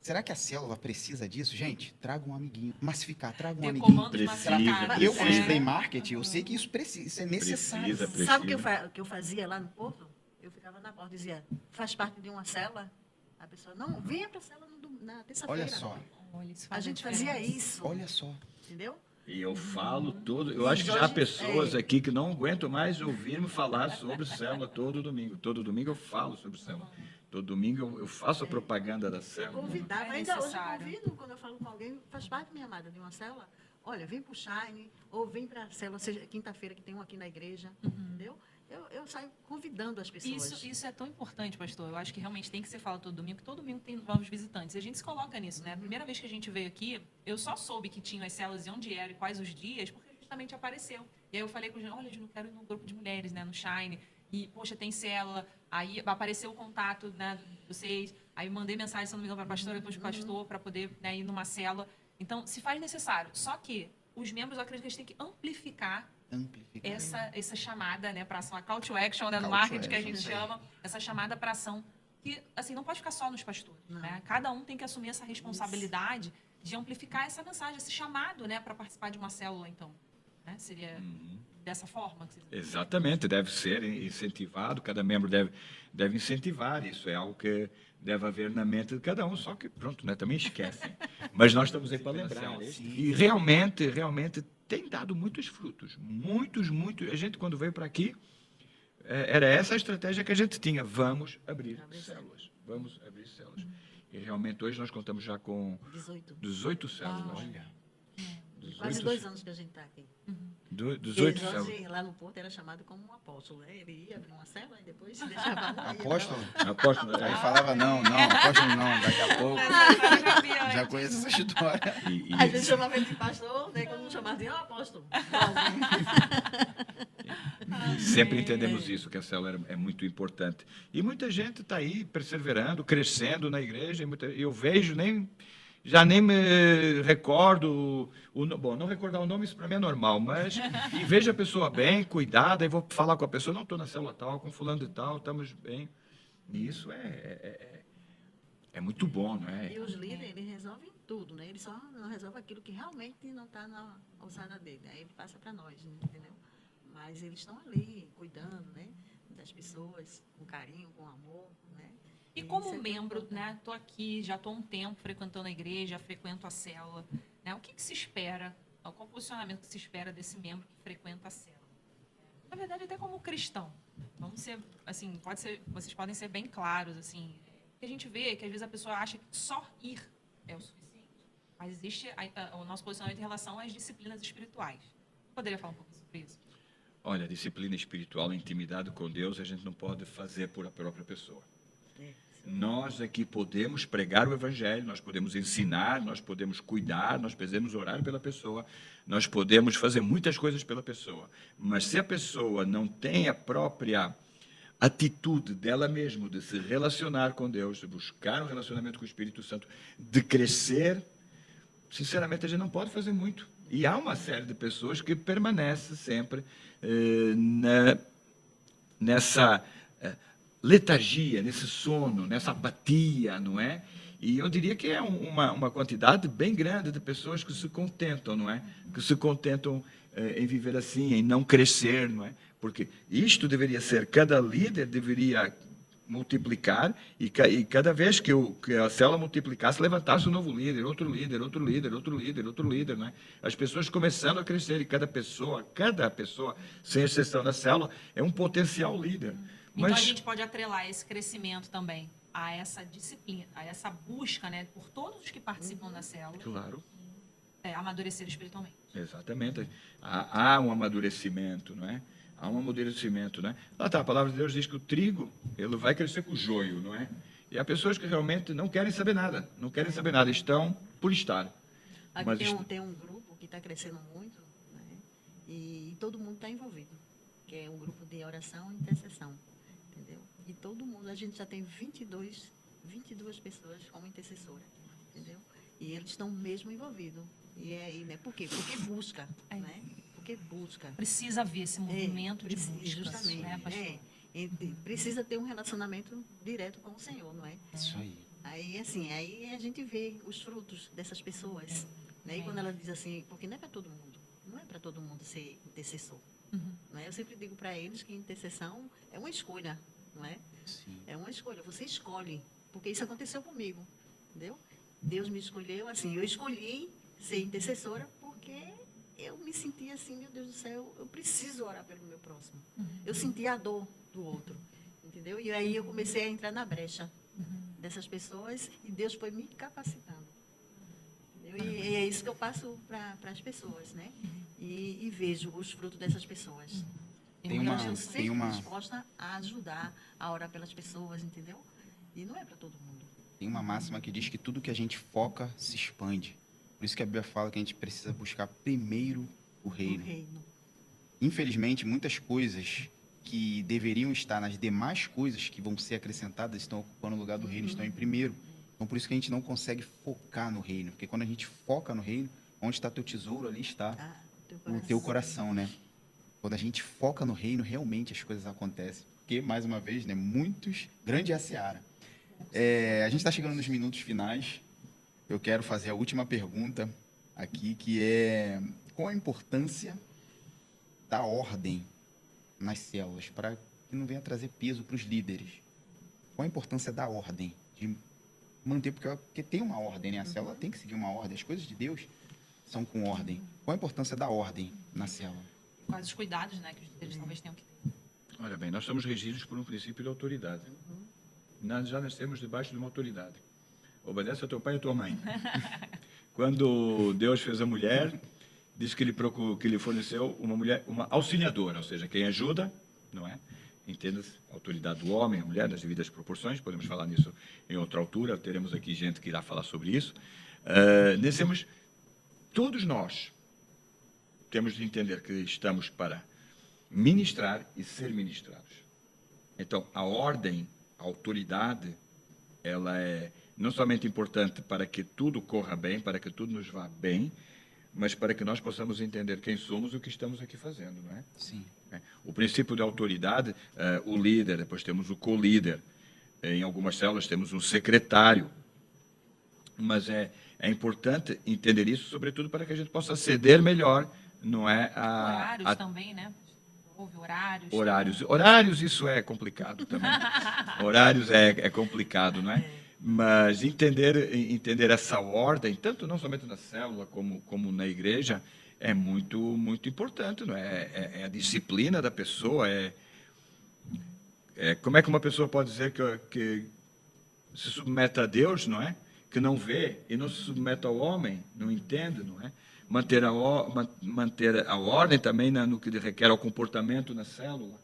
S2: Será que a célula precisa disso? Gente, traga um amiguinho. Massificar, traga um
S4: Ter
S2: amiguinho.
S4: comandos
S1: Precisa,
S4: massificados.
S2: Eu,
S1: precisa.
S2: como estudei marketing, eu sei que isso precisa, isso é necessário.
S1: Precisa.
S3: Sabe o que eu fazia lá no Porto? Eu ficava na porta e dizia, faz parte de uma célula? A pessoa, não, venha para a célula na terça-feira.
S2: Olha só,
S4: Olha, isso
S3: A
S4: faz
S3: gente fazia
S4: diferença.
S3: isso,
S2: olha só.
S3: entendeu?
S1: E eu falo todo. Eu
S3: E
S1: acho que já há
S3: hoje-
S1: pessoas aqui que não aguentam mais ouvir-me falar sobre célula todo domingo. Todo domingo eu falo sobre célula. Todo domingo eu faço a propaganda da
S3: Eu
S1: célula.
S3: convidava,
S4: É
S3: ainda hoje eu
S4: necessário.
S3: convido, quando eu falo com alguém, faz parte, minha amada, de uma célula, olha, vem para o Shine, ou vem para a célula, seja quinta-feira que tem um aqui na igreja, entendeu? Eu saio convidando as pessoas.
S4: Isso é tão importante, pastor. Eu acho que realmente tem que ser falado todo domingo tem novos visitantes. E a gente se coloca nisso, né? A primeira vez que a gente veio aqui, eu só soube que tinha as células e onde era e quais os dias, porque justamente apareceu. E aí eu falei com o Jean, olha, eu não quero ir no grupo de mulheres, né? No Shine. E, poxa, tem célula. Aí apareceu o contato, né, de vocês. Aí mandei mensagem, se não me engano, para a pastora, depois para o pastor, para poder, né, ir numa célula. Então, se faz necessário. Só que os membros, eu acredito que eles têm que amplificar essa chamada, né, para ação, a call to action, né, no marketing que a gente chama, essa chamada para ação, que assim não pode ficar só nos pastores, né? Cada um tem que assumir essa responsabilidade de amplificar essa mensagem, esse chamado, né, para participar de uma célula, então, né? Seria dessa forma que vocês...
S1: Exatamente, deve ser incentivado, cada membro deve incentivar, isso é algo que deve haver na mente de cada um, só que, pronto, né, também esquecem. Mas nós estamos aí para lembrar. E realmente tem dado muitos frutos, muitos. A gente, quando veio para aqui, era essa a estratégia que a gente tinha, vamos abrir células. E realmente hoje nós contamos já com 18 células.
S3: Olha. Quase 2 anos que a gente está aqui.
S1: 18 células.
S3: Jorge, lá no Porto, era chamado como um apóstolo, né? Ele ia abrir uma célula e depois se deixava lá.
S2: Apóstolo?
S1: Apóstolo.
S2: Aí falava, não, apóstolo não, daqui a pouco. Já conheço essa história.
S3: A gente chamava ele de pastor, né? Quando não chamava de apóstolo.
S1: Sempre entendemos isso, que a célula é muito importante. E muita gente está aí perseverando, crescendo na igreja. Eu vejo, já nem me recordo, bom, não recordar o nome, isso para mim é normal, mas e vejo a pessoa bem, cuidada, e vou falar com a pessoa, não, estou na célula tal, com fulano de tal, estamos bem. E isso é muito bom, não é?
S3: E os líderes, eles resolvem tudo, né? Eles só não resolvem aquilo que realmente não está na alçada dele. Aí ele passa para nós, entendeu? Mas eles estão ali, cuidando, né? Das pessoas, com carinho, com amor, né?
S4: E como membro, né? Estou aqui, já estou há um tempo frequentando a igreja, frequento a célula. Né? O que se espera? Qual o posicionamento que se espera desse membro que frequenta a célula? Na verdade, até como cristão. Vamos ser, assim, vocês podem ser bem claros, assim. Que a gente vê que às vezes a pessoa acha que só ir é o suficiente. Mas existe o nosso posicionamento em relação às disciplinas espirituais. Poderia falar um pouco sobre isso?
S1: Olha, disciplina espiritual, intimidade com Deus, a gente não pode fazer por a própria pessoa. Nós aqui podemos pregar o evangelho, nós podemos ensinar, nós podemos cuidar, nós podemos orar pela pessoa, nós podemos fazer muitas coisas pela pessoa. Mas se a pessoa não tem a própria atitude dela mesma de se relacionar com Deus, de buscar um relacionamento com o Espírito Santo, de crescer, sinceramente a gente não pode fazer muito. E há uma série de pessoas que permanecem sempre nessa letargia, nesse sono, nessa apatia, não é? E eu diria que é uma quantidade bem grande de pessoas que se contentam, não é? Que se contentam em viver assim, em não crescer, não é? Porque isto deveria ser, cada líder deveria multiplicar e cada vez que a célula multiplicasse, levantasse um novo líder, outro líder, outro líder, outro líder, outro líder, não é? As pessoas começando a crescer e cada pessoa, sem exceção da célula, é um potencial líder.
S4: Então a gente pode atrelar esse crescimento também a essa disciplina, a essa busca, né, por todos os que participam da célula.
S1: Claro.
S4: Amadurecer espiritualmente.
S1: Exatamente. Há um amadurecimento, não é? Há um amadurecimento, não é? Lá está, a palavra de Deus diz que o trigo, ele vai crescer com o joio, não é? E há pessoas que realmente não querem saber nada, estão por estar.
S3: Aqui
S1: Mas
S3: tem um grupo que está crescendo muito, né? E todo mundo está envolvido, que é um grupo de oração e intercessão. Entendeu? E todo mundo, a gente já tem 22 pessoas como intercessora, entendeu? E eles estão mesmo envolvidos. Né? Por quê? Porque busca, né? Porque busca.
S4: Precisa haver esse movimento de busca,
S3: justamente,
S4: né, pastor?
S3: Precisa ter um relacionamento direto com o Senhor, não é?
S2: Isso aí.
S3: Aí a gente vê os frutos dessas pessoas, né? E quando ela diz assim, porque não é para todo mundo ser intercessor. Não é? Eu sempre digo para eles que intercessão é uma escolha, não é?
S2: Sim.
S3: É uma escolha, você escolhe, porque isso aconteceu comigo, entendeu? Deus me escolheu, assim, eu escolhi ser intercessora porque eu me sentia assim, meu Deus do céu, eu preciso orar pelo meu próximo. Eu sentia a dor do outro, entendeu? E aí eu comecei a entrar na brecha dessas pessoas e Deus foi me capacitando. E isso que eu passo para as pessoas, né? E vejo os frutos dessas pessoas.
S2: Tem
S3: Então,
S2: uma-
S3: eu sempre
S2: tem uma-
S3: disposta a ajudar, a orar pelas pessoas, entendeu? E não é para todo mundo.
S2: Tem uma máxima que diz que tudo que a gente foca se expande. Por isso que a Bíblia fala que a gente precisa buscar primeiro o
S3: O
S2: reino.
S3: reino.
S2: Infelizmente, muitas coisas que deveriam estar nas demais coisas que vão ser acrescentadas estão ocupando o lugar do reino, estão em primeiro. Então, por isso que a gente não consegue focar no reino. Porque quando a gente foca no reino, onde está teu tesouro, ali está
S3: Tá?
S2: o teu coração, né? Quando a gente foca no reino, realmente as coisas acontecem. Porque, mais uma vez, né, grande é a seara. A gente está chegando nos minutos finais. Eu quero fazer a última pergunta aqui, que é: qual a importância da ordem nas células, para que não venha trazer peso para os líderes? Qual a importância da ordem? De manter, porque tem uma ordem, né? A célula tem que seguir uma ordem. As coisas de Deus são com ordem. Qual a importância da ordem na célula?
S4: Quais os cuidados, né, que os líderes talvez tenham que ter.
S1: Olha bem, nós somos regidos por um princípio de autoridade. Nós já nascemos debaixo de uma autoridade. Obedece ao teu pai e à tua mãe. Quando Deus fez a mulher, disse que que lhe forneceu uma mulher, uma auxiliadora, ou seja, quem ajuda, não é? Entenda-se, a autoridade do homem, a mulher, nas devidas proporções. Podemos falar nisso em outra altura. Teremos aqui gente que irá falar sobre isso. Nascemos, todos nós temos de entender que estamos para ministrar e ser ministrados. Então, a ordem, a autoridade, ela é não somente importante para que tudo corra bem, para que tudo nos vá bem, mas para que nós possamos entender quem somos e o que estamos aqui fazendo, não é?
S2: Sim.
S1: O princípio de autoridade, o líder, depois temos o co-líder. Em algumas células temos um secretário. Mas é importante entender isso, sobretudo para que a gente possa ceder melhor, não é?
S4: Horários também, né? Houve horários.
S1: Horários, isso é complicado também. Horários é complicado, não é? Mas entender essa ordem, tanto não somente na célula como na igreja, é muito, muito importante, não é? É a disciplina da pessoa, como é que uma pessoa pode dizer que se submete a Deus, não é? Que não vê e não se submete ao homem, não entende, não é? Manter a ordem também no que requer ao comportamento na célula,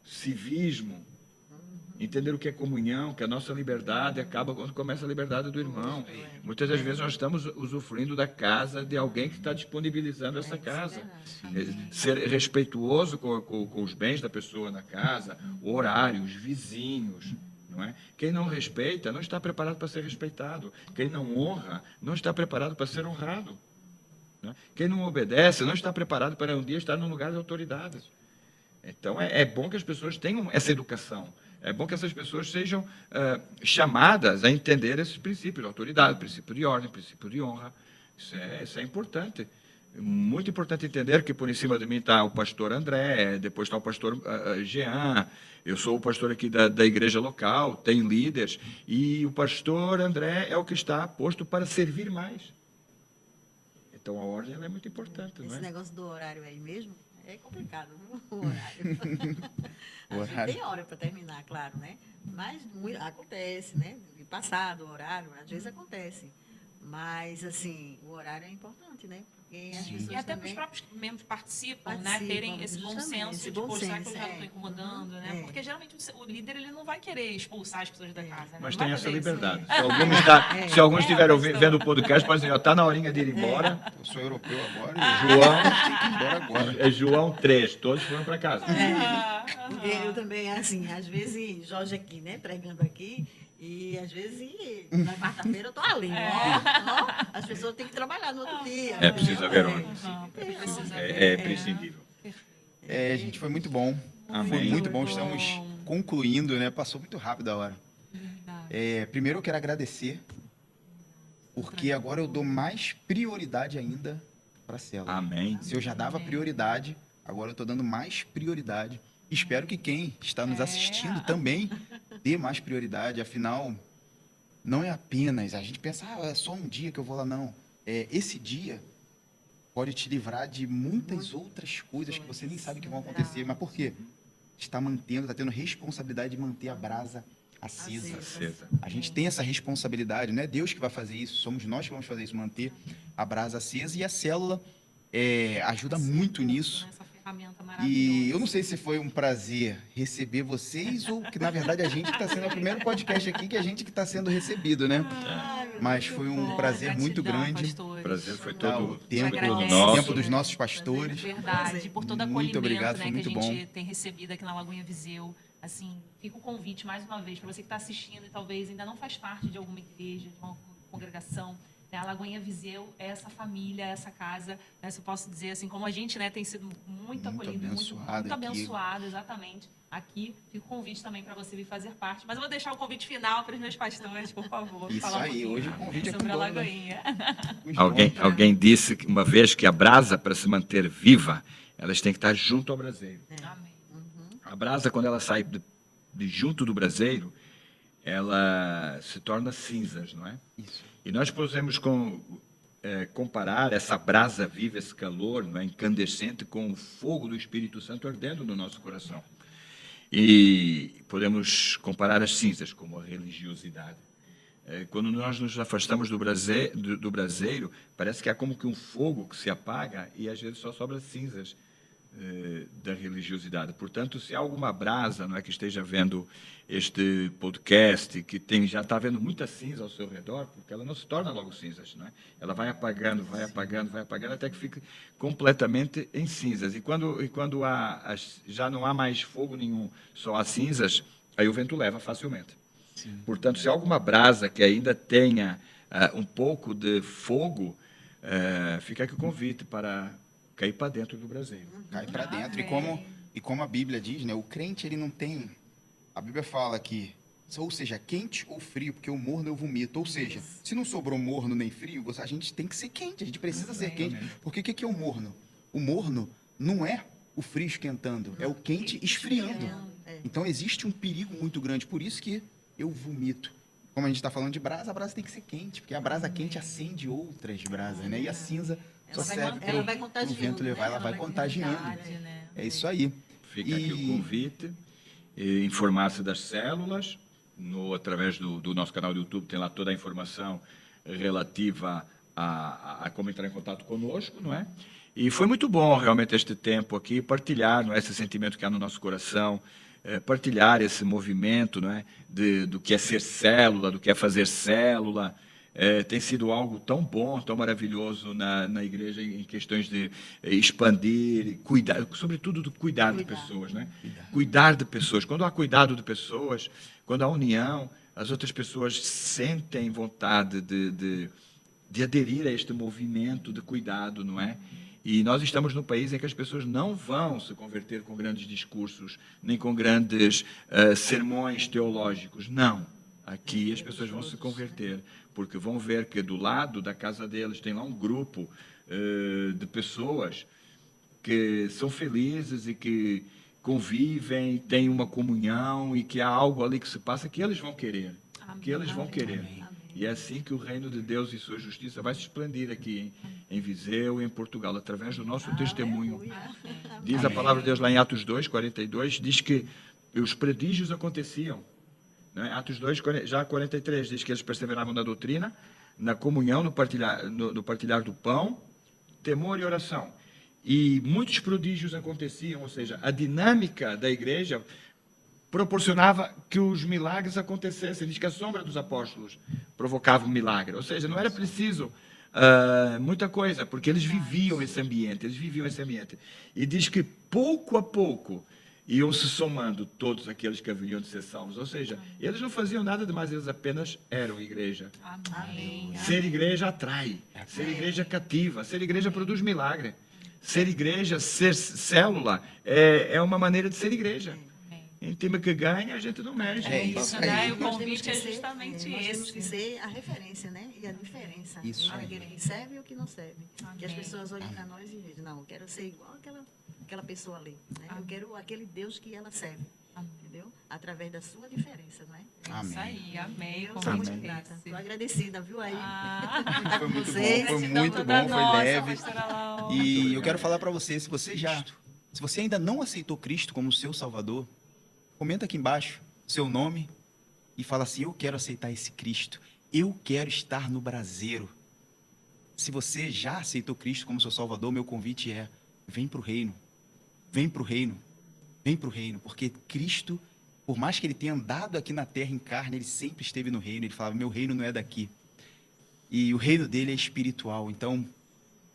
S1: civismo, entender o que é comunhão, que a nossa liberdade acaba quando começa a liberdade do irmão. Muitas das vezes nós estamos usufruindo da casa de alguém que está disponibilizando essa casa. Ser respeituoso com os bens da pessoa na casa, o horário, os vizinhos. Não é? Quem não respeita não está preparado para ser respeitado. Quem não honra não está preparado para ser honrado. Não é? Quem não obedece não está preparado para um dia estar num lugar de autoridade. Então, é bom que as pessoas tenham essa educação. É bom que essas pessoas sejam chamadas a entender esses princípios de autoridade, princípio de ordem, princípio de honra. Isso é importante. Muito importante entender que por em cima de mim está o pastor André, depois está o pastor Jean, eu sou o pastor aqui da igreja local, tem líderes, e o pastor André é o que está posto para servir mais. Então, a ordem ela é muito importante, não
S3: Esse
S1: é?
S3: negócio do horário aí mesmo é complicado, viu? O horário. A gente
S2: horário.
S3: tem hora para terminar, claro, né? Mas acontece, né? De passar do horário, às vezes acontece. Mas, assim, o horário é importante, né? Porque as pessoas
S4: E até para os
S3: também...
S4: próprios membros participam, né?
S3: Participam,
S4: Terem esse bom
S3: justamente,
S4: senso
S3: esse
S4: de,
S3: bom
S4: pô, será que eu
S3: senso,
S4: já
S3: é.
S4: estou incomodando, né?
S3: É.
S4: Porque geralmente o líder ele não vai querer expulsar as pessoas da casa, né?
S1: Mas
S4: Não vai
S1: tem essa
S4: fazer isso.
S1: liberdade. Se alguns estiverem vendo o podcast, pode dizer, está na horinha de ir embora.
S2: Eu sou europeu agora,
S1: João,
S2: tem que ir embora agora.
S1: é João 3, todos foram para casa.
S3: Porque eu também, assim, às vezes, Jorge aqui, né, pregando aqui, e às vezes, na quarta-feira eu tô ali, ó, as pessoas têm que trabalhar no outro dia.
S1: É preciso haver ordem.
S4: Precisa
S1: É prescindível.
S2: Gente, foi muito bom.
S1: Amém.
S2: Foi muito bom. Estamos concluindo, né? Passou muito rápido a hora. Primeiro eu quero agradecer, porque agora eu dou mais prioridade ainda para a célula.
S1: Amém.
S2: Se eu já dava prioridade, agora eu estou dando mais prioridade. Espero que quem está nos assistindo também dê mais prioridade. Afinal, não é apenas... A gente pensa, é só um dia que eu vou lá. Não. Esse dia pode te livrar de muitas outras coisas que você nem sabe que vão acontecer. Mas por quê? Está tendo responsabilidade de manter a brasa acesa.
S1: Acesa.
S2: A gente tem essa responsabilidade, não é Deus que vai fazer isso, somos nós que vamos fazer isso, manter a brasa acesa, e a célula ajuda muito nisso.
S4: Essa ferramenta maravilhosa.
S2: E eu não sei se foi um prazer receber vocês ou que, na verdade, a gente que está sendo o primeiro podcast aqui que a gente que está sendo recebido, né? Mas foi um prazer muito grande.
S1: O prazer foi
S2: Tá,
S1: todo,
S2: o tempo,
S1: foi todo
S4: agradece.
S2: o
S1: nosso.
S2: tempo dos nossos pastores.
S4: Verdade, por todo
S2: Muito
S4: acolhimento,
S2: obrigado,
S4: né,
S2: foi
S4: que a
S2: muito
S4: gente
S2: bom.
S4: tem recebido aqui na Lagoinha Viseu. Assim, fica o convite mais uma vez para você que está assistindo e talvez ainda não faz parte de alguma igreja, de uma congregação. Né? A Lagoinha Viseu é essa família, essa casa, né? Se eu posso dizer assim, como a gente, né, tem sido muito acolhido,
S2: abençoado
S4: muito
S2: aqui.
S4: abençoado, exatamente. Aqui fica o convite também para você vir fazer parte. Mas eu vou deixar o convite final para os meus pastores, por favor.
S2: Isso
S4: falar um
S2: aí,
S4: pouquinho
S2: hoje o convite é com
S4: sobre a
S2: o dono, né?
S4: Lagoinha.
S2: Os
S1: Alguém,
S2: donos.
S1: alguém disse que uma vez que a brasa, para se manter viva, elas têm que estar junto ao braseiro.
S4: Amém.
S1: A brasa, quando ela sai de junto do braseiro, ela se torna cinzas, não é?
S2: Isso.
S1: E nós podemos comparar essa brasa viva, esse calor, não é, incandescente, com o fogo do Espírito Santo ardendo no nosso coração. E podemos comparar as cinzas como a religiosidade. Quando nós nos afastamos do braseiro, parece que há como que um fogo que se apaga e às vezes só sobra cinzas da religiosidade. Portanto, se há alguma brasa, não é, que esteja vendo este podcast, que já está vendo muita cinza ao seu redor, porque ela não se torna logo cinzas, não é? Ela vai apagando, vai apagando, vai apagando, até que fique completamente em cinzas. E quando já não há mais fogo nenhum, só há cinzas, aí o vento leva facilmente.
S2: Sim.
S1: Portanto, se há alguma brasa que ainda tenha um pouco de fogo, fica aqui o convite para cair para dentro do braseiro.
S2: Cai para dentro.
S4: Amém.
S2: E como a Bíblia diz, né? O crente, ele não tem... A Bíblia fala que, ou seja, quente ou frio, porque o morno eu vomito. Ou seja, se não sobrou morno nem frio, a gente tem que ser quente, a gente precisa ser quente. Porque o que é o morno? O morno não é o frio esquentando, é o quente esfriando. Então existe um perigo muito grande, por isso que eu vomito. Como a gente está falando de brasa, a brasa tem que ser quente, porque a brasa quente acende outras brasas, né? E a cinza só serve
S3: ela vai
S2: para o
S3: contagiando,
S2: vento levar,
S3: né?
S2: ela vai contagiando.
S4: Verdade, né?
S2: É isso aí.
S1: Fica aqui o convite. Informar-se das células, através do nosso canal do YouTube, tem lá toda a informação relativa a como entrar em contato conosco, não é? E foi muito bom, realmente, este tempo aqui, partilhar, não é, esse sentimento que há no nosso coração, partilhar esse movimento, não é, do que é ser célula, do que é fazer célula. Tem sido algo tão bom, tão maravilhoso na igreja em questões de expandir, cuidar, sobretudo do cuidar de pessoas, né? Cuidar de pessoas. Quando há cuidado de pessoas, quando há união, as outras pessoas sentem vontade de aderir a este movimento de cuidado, não é? E nós estamos num país em que as pessoas não vão se converter com grandes discursos, nem com grandes sermões teológicos. Não. Aqui as pessoas vão se converter, porque vão ver que do lado da casa deles tem lá um grupo de pessoas que são felizes e que convivem, têm uma comunhão e que há algo ali que se passa que eles vão querer. Que eles vão querer. E é assim que o reino de Deus e sua justiça vai se expandir aqui em Viseu e em Portugal, através do nosso testemunho. Diz a palavra de Deus lá em Atos 2, 42, diz que os prodígios aconteciam. Né? Atos 2, já 43, diz que eles perseveravam na doutrina, na comunhão, no partilhar do pão, temor e oração. E muitos prodígios aconteciam, ou seja, a dinâmica da igreja proporcionava que os milagres acontecessem. Diz que a sombra dos apóstolos provocava um milagre. Ou seja, não era preciso muita coisa, porque eles viviam esse ambiente, E diz que pouco a pouco iam se somando todos aqueles que haveriam de ser salvos. Ou seja, eles não faziam nada demais, eles apenas eram igreja.
S4: Amém.
S1: Ser igreja atrai, ser igreja cativa, ser igreja produz milagre. Ser igreja, ser célula, é uma maneira de ser igreja. Em time que ganha, a gente não mexe.
S2: É
S1: não
S2: isso,
S1: toca
S4: né?
S1: aí.
S4: E o convite é justamente
S3: nós temos
S4: esse.
S3: que ser a referência, né? E a diferença
S2: Isso
S3: entre
S2: aí.
S3: aquele que serve e o que não serve. Que as
S4: Amém.
S3: pessoas olhem para nós e dizem, não, eu quero ser igual aquela pessoa ali. Né? Eu quero aquele Deus que ela serve. Entendeu? Através da sua diferença, não é?
S2: Amém.
S4: Isso aí, amém.
S3: Eu sou muito
S4: Convite
S3: grata.
S4: esse.
S3: Estou agradecida, viu aí?
S4: Ah,
S2: Foi muito bom,
S3: vocês.
S2: foi muito
S4: Toda
S2: bom, foi
S4: nossa,
S2: leve.
S4: pastora Laura.
S2: E eu quero falar para você, se você ainda não aceitou Cristo como seu Salvador, comenta aqui embaixo seu nome e fala assim, eu quero aceitar esse Cristo, eu quero estar no braseiro. Se você já aceitou Cristo como seu Salvador, meu convite é, vem para o reino, vem para o reino, vem para o reino, porque Cristo, por mais que ele tenha andado aqui na terra em carne, ele sempre esteve no reino, ele falava, meu reino não é daqui. E o reino dele é espiritual, então,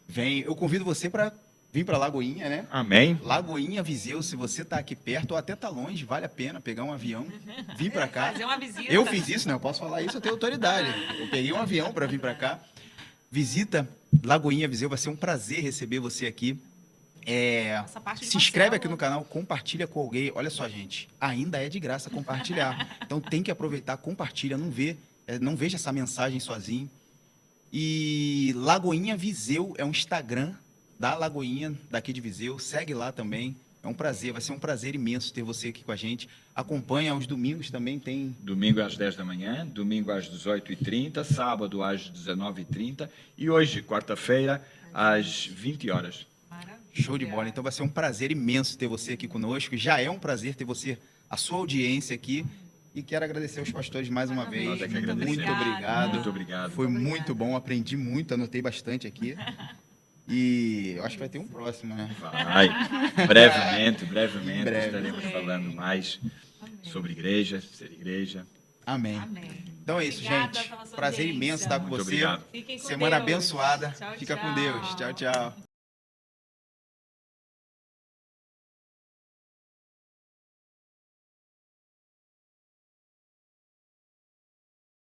S2: vem, eu convido você para vir para Lagoinha, né?
S1: Amém.
S2: Lagoinha, Viseu, se você está aqui perto ou até está longe, vale a pena pegar um avião, vir para cá.
S4: Fazer uma visita.
S2: Eu fiz isso, né? Eu posso falar isso, eu tenho autoridade. Eu peguei um avião para vir para cá. Visita Lagoinha, Viseu, vai ser um prazer receber você aqui.
S4: Essa parte de
S2: Se inscreve
S4: Marcelo.
S2: aqui no canal, compartilha com alguém. Olha só, gente, ainda é de graça compartilhar. Então tem que aproveitar, compartilha, não veja essa mensagem sozinho. E Lagoinha Viseu é um Instagram da Lagoinha, daqui de Viseu. Segue lá também. É um prazer, vai ser um prazer imenso ter você aqui com a gente. Acompanha aos domingos também, tem...
S1: Domingo às 10 da manhã, domingo às 18h30, sábado às 19h30 e hoje, quarta-feira, às 20 horas.
S4: Maravilha.
S2: Show de bola. Então vai ser um prazer imenso ter você aqui conosco. Já é um prazer ter você, a sua audiência aqui. E quero agradecer aos pastores mais uma vez.
S1: Nós é que
S2: Muito
S1: agradecemos.
S2: obrigado.
S1: Muito obrigado.
S2: Foi muito bom, aprendi muito, anotei bastante aqui. E eu acho que vai ter um próximo, né?
S1: Vai. Brevemente,
S2: Em breve.
S1: estaremos falando mais sobre igreja, ser igreja.
S2: Amém.
S4: Amém.
S2: Então é isso,
S4: Obrigada
S2: gente.
S4: pela sua
S2: Prazer
S4: audiência.
S2: imenso estar com
S1: Muito
S2: você.
S1: obrigado.
S4: Fiquem com
S2: Semana
S4: Deus.
S2: abençoada.
S4: Tchau,
S2: Fica com
S4: tchau.
S2: Deus. Tchau, tchau.